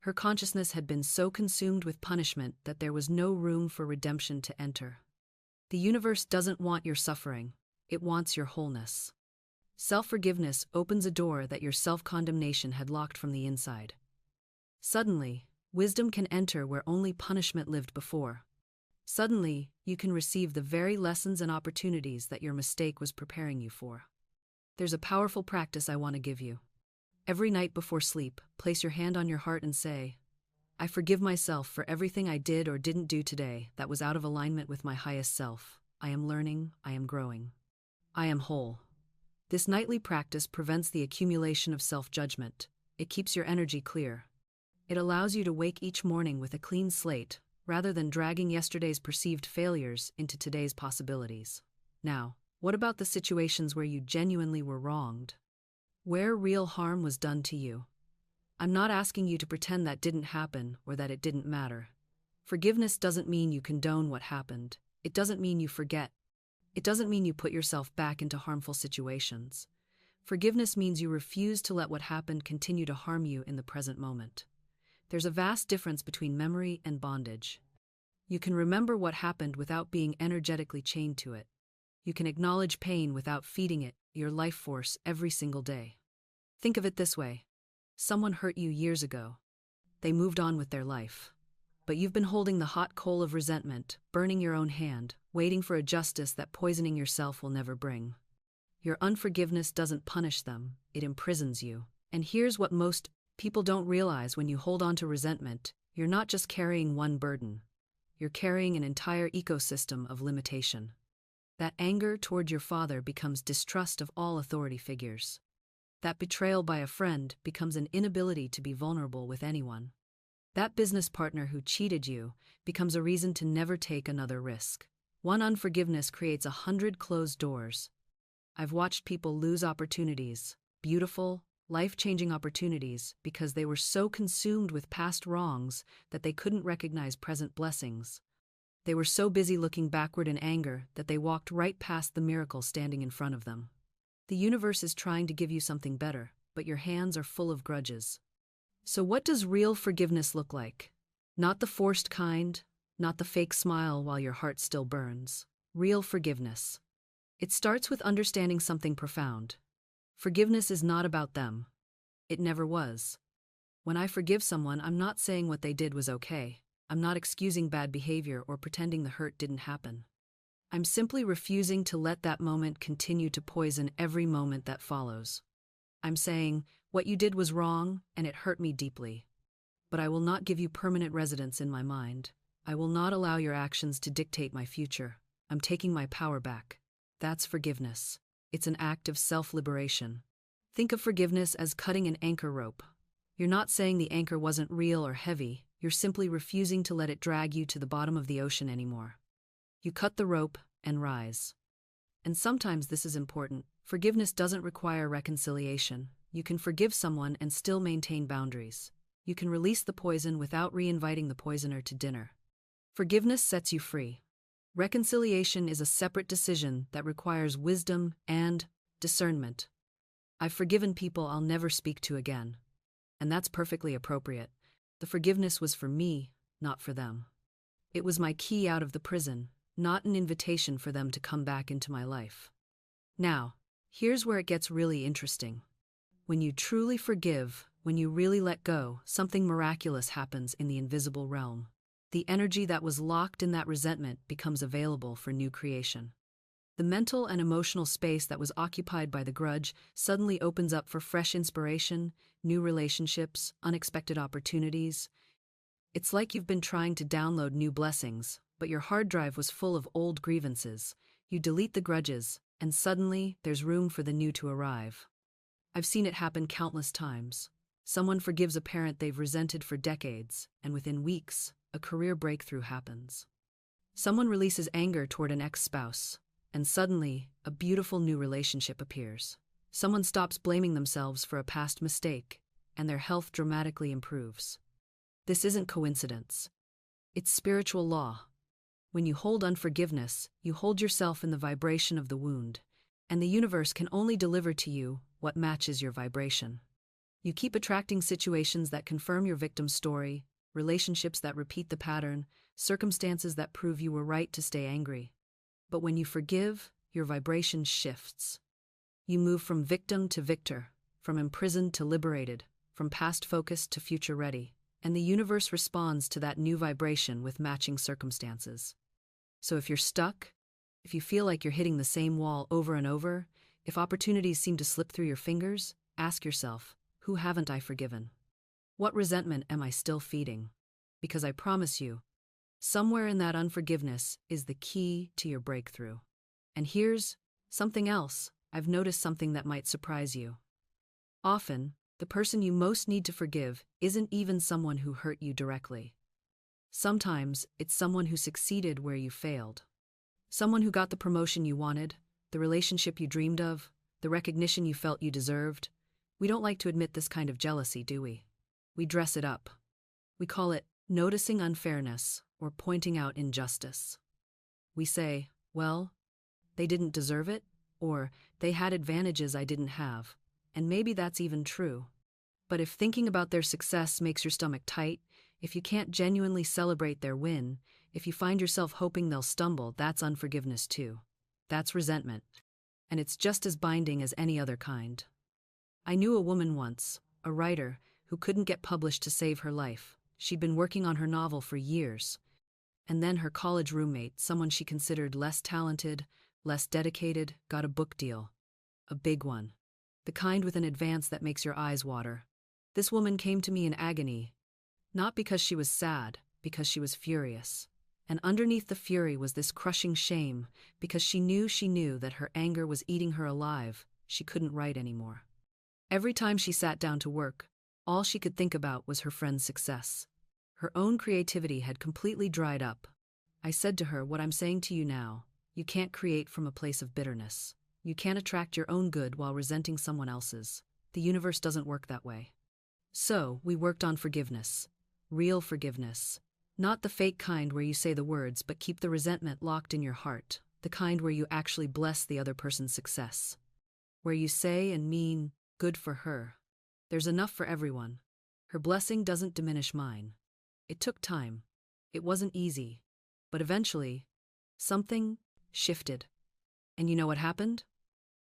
Her consciousness had been so consumed with punishment that there was no room for redemption to enter. The universe doesn't want your suffering. It wants your wholeness. Self-forgiveness opens a door that your self-condemnation had locked from the inside. Suddenly, wisdom can enter where only punishment lived before. Suddenly, you can receive the very lessons and opportunities that your mistake was preparing you for. There's a powerful practice I want to give you. Every night before sleep, place your hand on your heart and say, "I forgive myself for everything I did or didn't do today that was out of alignment with my highest self. I am learning, I am growing. I am whole." This nightly practice prevents the accumulation of self-judgment. It keeps your energy clear. It allows you to wake each morning with a clean slate, rather than dragging yesterday's perceived failures into today's possibilities. Now, what about the situations where you genuinely were wronged? Where real harm was done to you? I'm not asking you to pretend that didn't happen or that it didn't matter. Forgiveness doesn't mean you condone what happened. It doesn't mean you forget. It doesn't mean you put yourself back into harmful situations. Forgiveness means you refuse to let what happened continue to harm you in the present moment. There's a vast difference between memory and bondage. You can remember what happened without being energetically chained to it. You can acknowledge pain without feeding it your life force every single day. Think of it this way. Someone hurt you years ago. They moved on with their life. But you've been holding the hot coal of resentment, burning your own hand, waiting for a justice that poisoning yourself will never bring. Your unforgiveness doesn't punish them, it imprisons you. And here's what most people don't realize: when you hold on to resentment, you're not just carrying one burden. You're carrying an entire ecosystem of limitation. That anger toward your father becomes distrust of all authority figures. That betrayal by a friend becomes an inability to be vulnerable with anyone. That business partner who cheated you becomes a reason to never take another risk. One unforgiveness creates 100 closed doors. I've watched people lose opportunities, beautiful, life-changing opportunities, because they were so consumed with past wrongs that they couldn't recognize present blessings. They were so busy looking backward in anger that they walked right past the miracle standing in front of them. The universe is trying to give you something better, but your hands are full of grudges. So what does real forgiveness look like? Not the forced kind, not the fake smile while your heart still burns. Real forgiveness. It starts with understanding something profound. Forgiveness is not about them. It never was. When I forgive someone, I'm not saying what they did was okay. I'm not excusing bad behavior or pretending the hurt didn't happen. I'm simply refusing to let that moment continue to poison every moment that follows. I'm saying, what you did was wrong, and it hurt me deeply. But I will not give you permanent residence in my mind. I will not allow your actions to dictate my future. I'm taking my power back. That's forgiveness. It's an act of self-liberation. Think of forgiveness as cutting an anchor rope. You're not saying the anchor wasn't real or heavy. You're simply refusing to let it drag you to the bottom of the ocean anymore. You cut the rope and rise. And sometimes this is important. Forgiveness doesn't require reconciliation. You can forgive someone and still maintain boundaries. You can release the poison without re-inviting the poisoner to dinner. Forgiveness sets you free. Reconciliation is a separate decision that requires wisdom and discernment. I've forgiven people I'll never speak to again. And that's perfectly appropriate. The forgiveness was for me, not for them. It was my key out of the prison, not an invitation for them to come back into my life. Now, here's where it gets really interesting. When you truly forgive, when you really let go, something miraculous happens in the invisible realm. The energy that was locked in that resentment becomes available for new creation. The mental and emotional space that was occupied by the grudge suddenly opens up for fresh inspiration, new relationships, unexpected opportunities. It's like you've been trying to download new blessings, but your hard drive was full of old grievances. You delete the grudges, and suddenly there's room for the new to arrive. I've seen it happen countless times. Someone forgives a parent they've resented for decades, and within weeks, a career breakthrough happens. Someone releases anger toward an ex-spouse, and suddenly, a beautiful new relationship appears. Someone stops blaming themselves for a past mistake, and their health dramatically improves. This isn't coincidence. It's spiritual law. When you hold unforgiveness, you hold yourself in the vibration of the wound, and the universe can only deliver to you what matches your vibration. You keep attracting situations that confirm your victim's story, relationships that repeat the pattern, circumstances that prove you were right to stay angry. But when you forgive, your vibration shifts. You move from victim to victor, from imprisoned to liberated, from past focused to future ready, and the universe responds to that new vibration with matching circumstances. So if you're stuck, if you feel like you're hitting the same wall over and over, if opportunities seem to slip through your fingers, ask yourself, who haven't I forgiven? What resentment am I still feeding? Because I promise you, somewhere in that unforgiveness is the key to your breakthrough. And here's something else. I've noticed something that might surprise you. Often, the person you most need to forgive isn't even someone who hurt you directly. Sometimes, it's someone who succeeded where you failed. Someone who got the promotion you wanted, the relationship you dreamed of, the recognition you felt you deserved. We don't like to admit this kind of jealousy, do we? We dress it up. We call it noticing unfairness or pointing out injustice. We say, well, they didn't deserve it, or they had advantages I didn't have, and maybe that's even true. But if thinking about their success makes your stomach tight, if you can't genuinely celebrate their win, if you find yourself hoping they'll stumble, that's unforgiveness too. That's resentment. And it's just as binding as any other kind. I knew a woman once, a writer, who couldn't get published to save her life. She'd been working on her novel for years. And then her college roommate, someone she considered less talented, less dedicated, got a book deal. A big one. The kind with an advance that makes your eyes water. This woman came to me in agony. Not because she was sad, because she was furious. And underneath the fury was this crushing shame, because she knew that her anger was eating her alive. She couldn't write anymore. Every time she sat down to work, all she could think about was her friend's success. Her own creativity had completely dried up. I said to her, what I'm saying to you now, you can't create from a place of bitterness. You can't attract your own good while resenting someone else's. The universe doesn't work that way. So, we worked on forgiveness. Real forgiveness. Not the fake kind where you say the words but keep the resentment locked in your heart. The kind where you actually bless the other person's success. Where you say and mean, good for her. There's enough for everyone. Her blessing doesn't diminish mine. It took time. It wasn't easy. But eventually, something shifted. And you know what happened?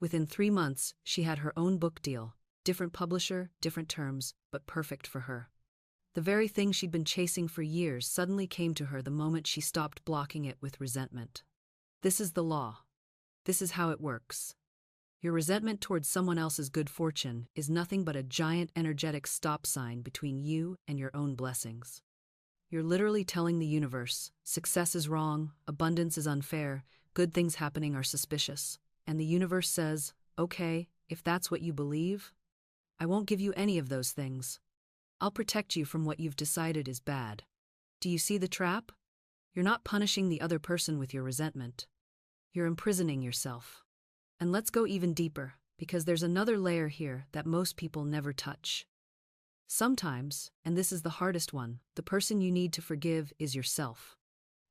Within 3 months, she had her own book deal. Different publisher, different terms, but perfect for her. The very thing she'd been chasing for years suddenly came to her the moment she stopped blocking it with resentment. This is the law. This is how it works. Your resentment towards someone else's good fortune is nothing but a giant energetic stop sign between you and your own blessings. You're literally telling the universe, success is wrong, abundance is unfair, good things happening are suspicious. And the universe says, okay, if that's what you believe, I won't give you any of those things. I'll protect you from what you've decided is bad. Do you see the trap? You're not punishing the other person with your resentment. You're imprisoning yourself. And let's go even deeper, because there's another layer here that most people never touch. Sometimes, and this is the hardest one, the person you need to forgive is yourself.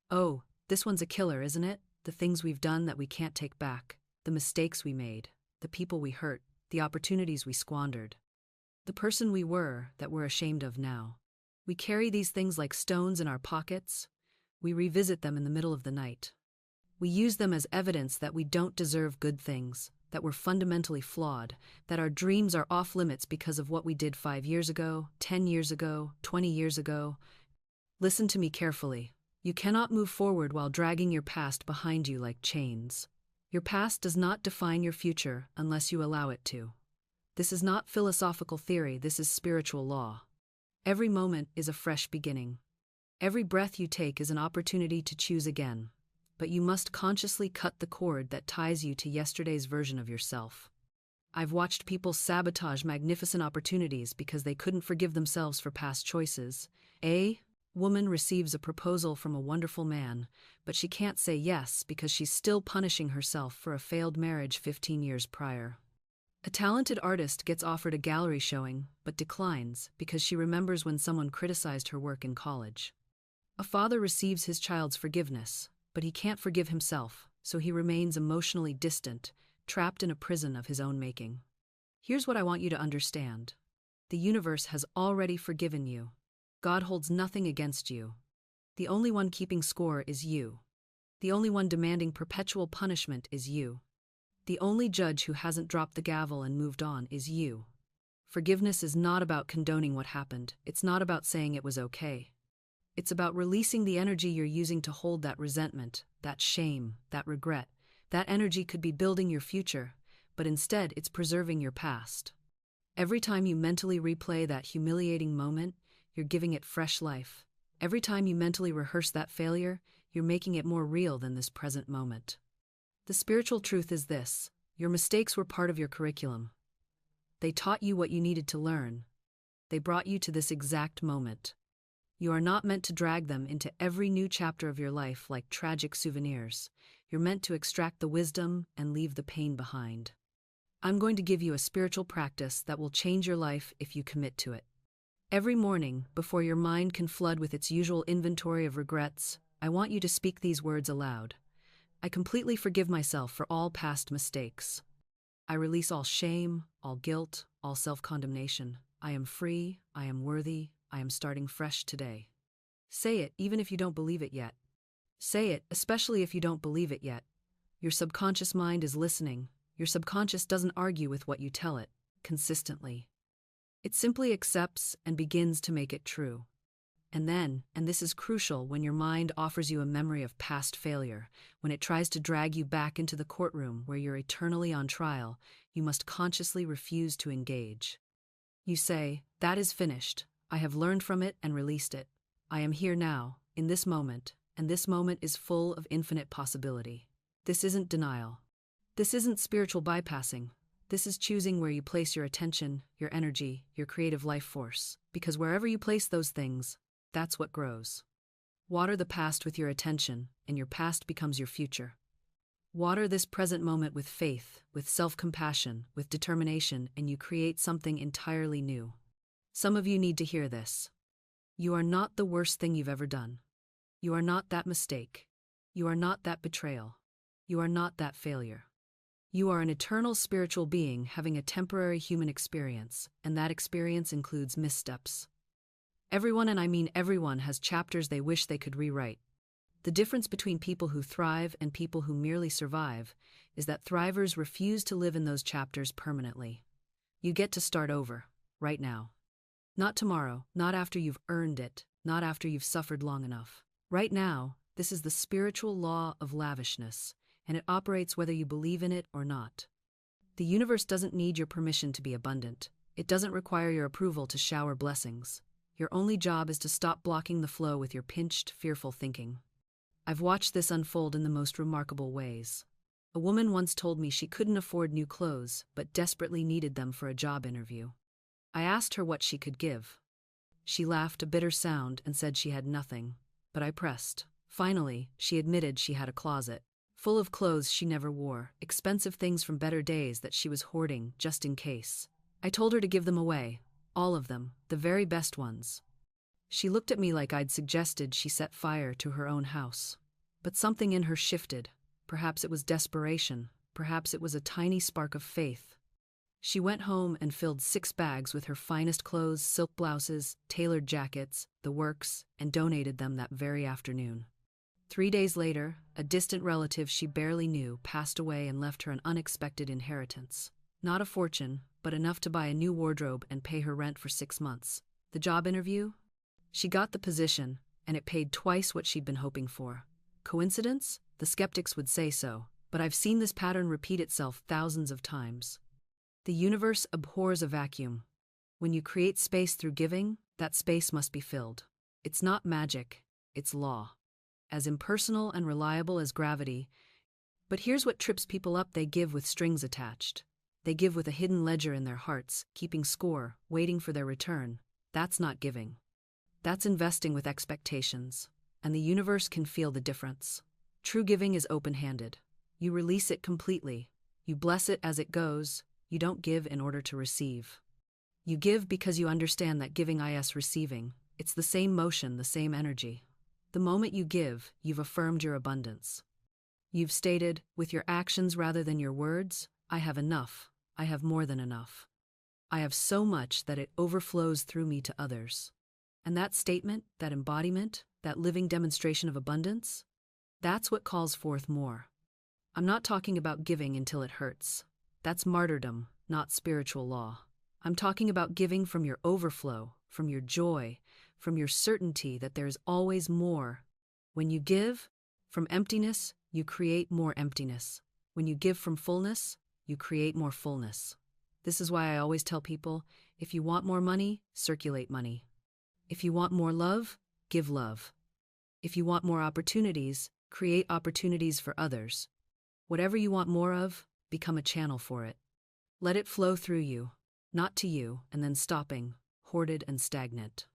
Oh, This one's a killer, isn't it? The things we've done that we can't take back, the mistakes we made, the people we hurt, the opportunities we squandered, the person we were that we're ashamed of now. We carry these things like stones in our pockets. We revisit them in the middle of the night. We use them as evidence that we don't deserve good things, that we're fundamentally flawed, that our dreams are off limits because of what we did 5 years ago, 10 years ago, 20 years ago. Listen to me carefully. You cannot move forward while dragging your past behind you like chains. Your past does not define your future unless you allow it to. This is not philosophical theory, this is spiritual law. Every moment is a fresh beginning. Every breath you take is an opportunity to choose again. But you must consciously cut the cord that ties you to yesterday's version of yourself. I've watched people sabotage magnificent opportunities because they couldn't forgive themselves for past choices. A woman receives a proposal from a wonderful man, but she can't say yes because she's still punishing herself for a failed marriage 15 years prior. A talented artist gets offered a gallery showing, but declines because she remembers when someone criticized her work in college. A father receives his child's forgiveness, but he can't forgive himself, so he remains emotionally distant, trapped in a prison of his own making. Here's what I want you to understand. The universe has already forgiven you. God holds nothing against you. The only one keeping score is you. The only one demanding perpetual punishment is you. The only judge who hasn't dropped the gavel and moved on is you. Forgiveness is not about condoning what happened. It's not about saying it was okay. It's about releasing the energy you're using to hold that resentment, that shame, that regret. That energy could be building your future, but instead it's preserving your past. Every time you mentally replay that humiliating moment, you're giving it fresh life. Every time you mentally rehearse that failure, you're making it more real than this present moment. The spiritual truth is this: your mistakes were part of your curriculum. They taught you what you needed to learn. They brought you to this exact moment. You are not meant to drag them into every new chapter of your life like tragic souvenirs. You're meant to extract the wisdom and leave the pain behind. I'm going to give you a spiritual practice that will change your life if you commit to it. Every morning, before your mind can flood with its usual inventory of regrets, I want you to speak these words aloud. I completely forgive myself for all past mistakes. I release all shame, all guilt, all self-condemnation. I am free, I am worthy, I am starting fresh today. Say it even if you don't believe it yet. Say it especially if you don't believe it yet. Your subconscious mind is listening. Your subconscious doesn't argue with what you tell it, consistently. It simply accepts and begins to make it true. And then, and this is crucial, when your mind offers you a memory of past failure, when it tries to drag you back into the courtroom where you're eternally on trial, you must consciously refuse to engage. You say, "That is finished. I have learned from it and released it. I am here now, in this moment, and this moment is full of infinite possibility." This isn't denial. This isn't spiritual bypassing. This is choosing where you place your attention, your energy, your creative life force, because wherever you place those things, that's what grows. Water the past with your attention, and your past becomes your future. Water this present moment with faith, with self-compassion, with determination, and you create something entirely new. Some of you need to hear this. You are not the worst thing you've ever done. You are not that mistake. You are not that betrayal. You are not that failure. You are an eternal spiritual being having a temporary human experience, and that experience includes missteps. Everyone, and I mean everyone, has chapters they wish they could rewrite. The difference between people who thrive and people who merely survive is that thrivers refuse to live in those chapters permanently. You get to start over, right now. Not tomorrow, not after you've earned it, not after you've suffered long enough. Right now, this is the spiritual law of lavishness, and it operates whether you believe in it or not. The universe doesn't need your permission to be abundant. It doesn't require your approval to shower blessings. Your only job is to stop blocking the flow with your pinched, fearful thinking. I've watched this unfold in the most remarkable ways. A woman once told me she couldn't afford new clothes, but desperately needed them for a job interview. I asked her what she could give. She laughed a bitter sound and said she had nothing, but I pressed. Finally, she admitted she had a closet full of clothes she never wore, expensive things from better days that she was hoarding just in case. I told her to give them away. All of them, the very best ones. She looked at me like I'd suggested she set fire to her own house. But something in her shifted. Perhaps it was desperation. Perhaps it was a tiny spark of faith. She went home and filled 6 bags with her finest clothes, silk blouses, tailored jackets, the works, and donated them that very afternoon. 3 days later, a distant relative she barely knew passed away and left her an unexpected inheritance. Not a fortune, but enough to buy a new wardrobe and pay her rent for 6 months. The job interview? She got the position, and it paid twice what she'd been hoping for. Coincidence? The skeptics would say so, but I've seen this pattern repeat itself thousands of times. The universe abhors a vacuum. When you create space through giving, that space must be filled. It's not magic, it's law. As impersonal and reliable as gravity. But here's what trips people up: they give with strings attached. They give with a hidden ledger in their hearts, keeping score, waiting for their return. That's not giving. That's investing with expectations. And the universe can feel the difference. True giving is open-handed. You release it completely. You bless it as it goes. You don't give in order to receive. You give because you understand that giving is receiving. It's the same motion, the same energy. The moment you give, you've affirmed your abundance. You've stated, with your actions rather than your words, I have enough. I have more than enough. I have so much that it overflows through me to others. And that statement, that embodiment, that living demonstration of abundance, that's what calls forth more. I'm not talking about giving until it hurts. That's martyrdom, not spiritual law. I'm talking about giving from your overflow, from your joy, from your certainty that there's always more. When you give from emptiness, you create more emptiness. When you give from fullness, you create more fullness. This is why I always tell people, if you want more money, circulate money. If you want more love, give love. If you want more opportunities, create opportunities for others. Whatever you want more of, become a channel for it. Let it flow through you, not to you, and then stopping, hoarded and stagnant.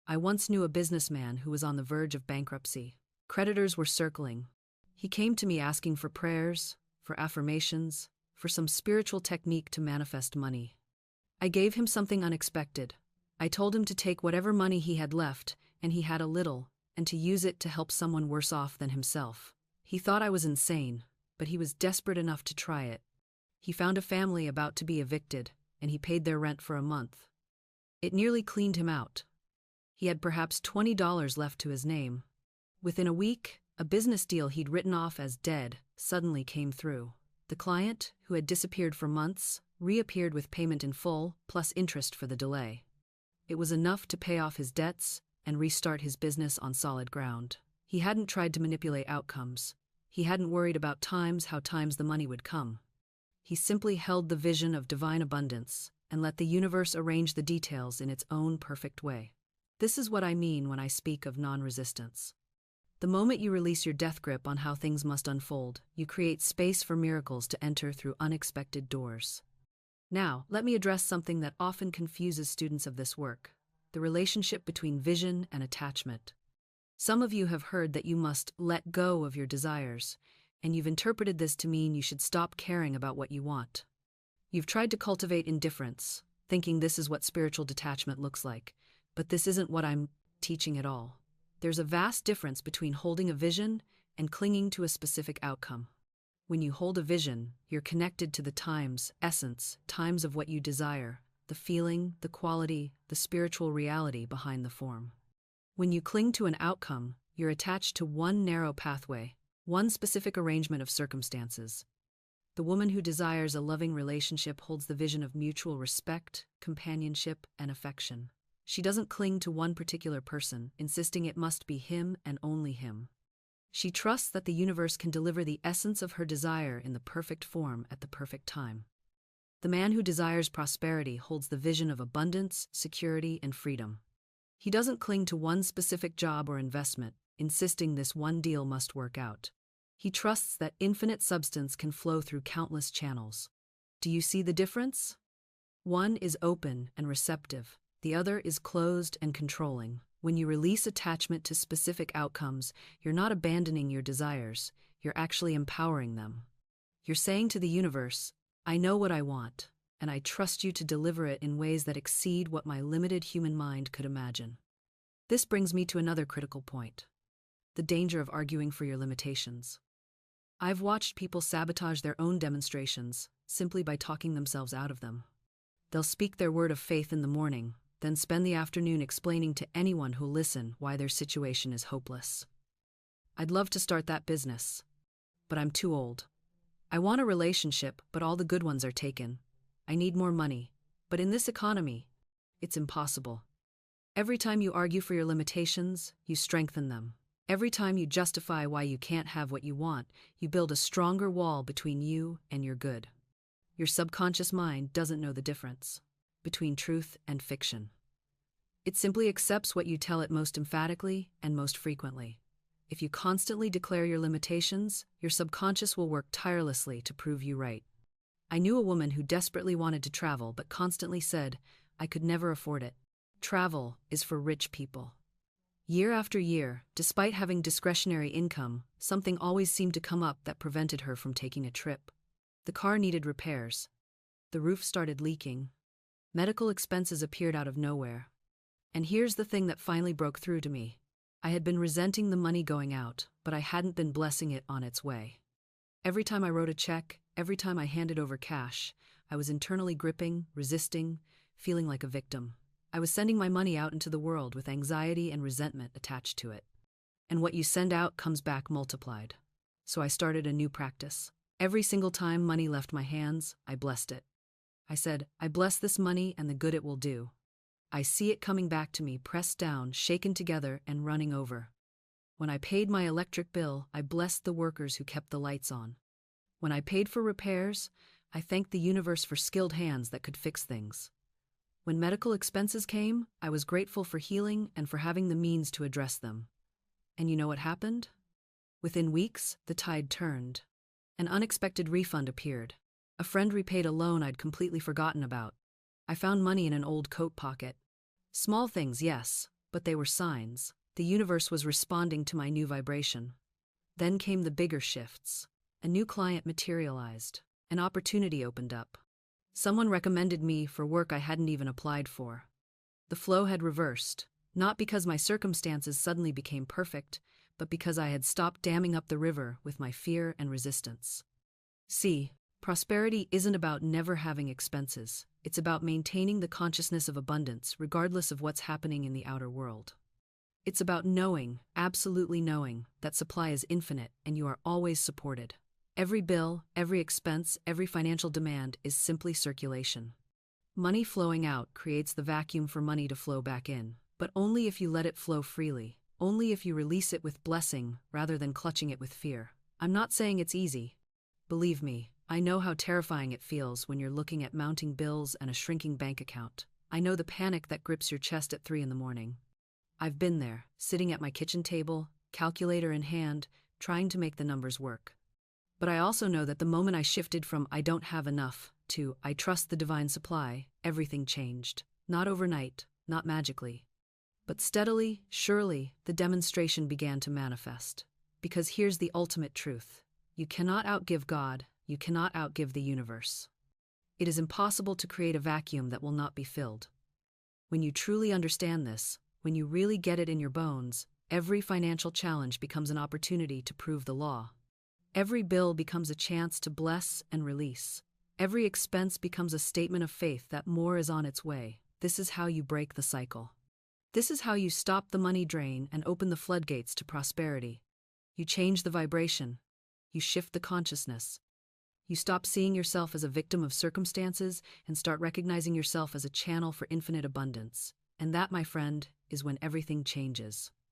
I once knew a businessman who was on the verge of bankruptcy. Creditors were circling. He came to me asking for prayers, for affirmations, for some spiritual technique to manifest money. I gave him something unexpected. I told him to take whatever money he had left, and he had a little, and to use it to help someone worse off than himself. He thought I was insane, but he was desperate enough to try it. He found a family about to be evicted, and he paid their rent for a month. It nearly cleaned him out. He had perhaps $20 left to his name. Within a week, a business deal he'd written off as dead suddenly came through. The client, who had disappeared for months, reappeared with payment in full, plus interest for the delay. It was enough to pay off his debts and restart his business on solid ground. He hadn't tried to manipulate outcomes. He hadn't worried about how times the money would come. He simply held the vision of divine abundance and let the universe arrange the details in its own perfect way. This is what I mean when I speak of non-resistance. The moment you release your death grip on how things must unfold, you create space for miracles to enter through unexpected doors. Now, let me address something that often confuses students of this work: the relationship between vision and attachment. Some of you have heard that you must let go of your desires, and you've interpreted this to mean you should stop caring about what you want. You've tried to cultivate indifference, thinking this is what spiritual detachment looks like, but this isn't what I'm teaching at all. There's a vast difference between holding a vision and clinging to a specific outcome. When you hold a vision, you're connected to the essence of what you desire, the feeling, the quality, the spiritual reality behind the form. When you cling to an outcome, you're attached to one narrow pathway, one specific arrangement of circumstances. The woman who desires a loving relationship holds the vision of mutual respect, companionship, and affection. She doesn't cling to one particular person, insisting it must be him and only him. She trusts that the universe can deliver the essence of her desire in the perfect form at the perfect time. The man who desires prosperity holds the vision of abundance, security, and freedom. He doesn't cling to one specific job or investment, insisting this one deal must work out. He trusts that infinite substance can flow through countless channels. Do you see the difference? One is open and receptive. The other is closed and controlling. When you release attachment to specific outcomes, you're not abandoning your desires, you're actually empowering them. You're saying to the universe, I know what I want, and I trust you to deliver it in ways that exceed what my limited human mind could imagine. This brings me to another critical point. the danger of arguing for your limitations. I've watched people sabotage their own demonstrations simply by talking themselves out of them. They'll speak their word of faith in the morning, then spend the afternoon explaining to anyone who'll listen why their situation is hopeless. I'd love to start that business, but I'm too old. I want a relationship, but all the good ones are taken. I need more money, but in this economy, it's impossible. Every time you argue for your limitations, you strengthen them. Every time you justify why you can't have what you want, you build a stronger wall between you and your good. Your subconscious mind doesn't know the difference between truth and fiction. It simply accepts what you tell it most emphatically and most frequently. If you constantly declare your limitations, your subconscious will work tirelessly to prove you right. I knew a woman who desperately wanted to travel but constantly said, "I could never afford it. Travel is for rich people." Year after year, despite having discretionary income, something always seemed to come up that prevented her from taking a trip. The car needed repairs. The roof started leaking. Medical expenses appeared out of nowhere. And here's the thing that finally broke through to me. I had been resenting the money going out, but I hadn't been blessing it on its way. Every time I wrote a check, every time I handed over cash, I was internally gripping, resisting, feeling like a victim. I was sending my money out into the world with anxiety and resentment attached to it. And what you send out comes back multiplied. So I started a new practice. Every single time money left my hands, I blessed it. I said, "I bless this money and the good it will do. I see it coming back to me, pressed down, shaken together, and running over." When I paid my electric bill, I blessed the workers who kept the lights on. When I paid for repairs, I thanked the universe for skilled hands that could fix things. When medical expenses came, I was grateful for healing and for having the means to address them. And you know what happened? Within weeks, the tide turned. An unexpected refund appeared. A friend repaid a loan I'd completely forgotten about. I found money in an old coat pocket. Small things, yes, but they were signs. The universe was responding to my new vibration. Then came the bigger shifts. A new client materialized. An opportunity opened up. Someone recommended me for work I hadn't even applied for. The flow had reversed, not because my circumstances suddenly became perfect, but because I had stopped damming up the river with my fear and resistance. See, prosperity isn't about never having expenses. It's about maintaining the consciousness of abundance regardless of what's happening in the outer world. It's about knowing, absolutely knowing, that supply is infinite and you are always supported. Every bill, every expense, every financial demand is simply circulation. Money flowing out creates the vacuum for money to flow back in, but only if you let it flow freely, only if you release it with blessing rather than clutching it with fear. I'm not saying it's easy. Believe me, I know how terrifying it feels when you're looking at mounting bills and a shrinking bank account. I know the panic that grips your chest at 3 a.m. I've been there, sitting at my kitchen table, calculator in hand, trying to make the numbers work. But I also know that the moment I shifted from "I don't have enough" to "I trust the divine supply," everything changed. Not overnight, not magically. But steadily, surely, the demonstration began to manifest. Because here's the ultimate truth. You cannot outgive God, you cannot outgive the universe. It is impossible to create a vacuum that will not be filled. When you truly understand this, when you really get it in your bones, every financial challenge becomes an opportunity to prove the law. Every bill becomes a chance to bless and release. Every expense becomes a statement of faith that more is on its way. This is how you break the cycle. This is how you stop the money drain and open the floodgates to prosperity. You change the vibration. You shift the consciousness. You stop seeing yourself as a victim of circumstances and start recognizing yourself as a channel for infinite abundance. And that, my friend, is when everything changes.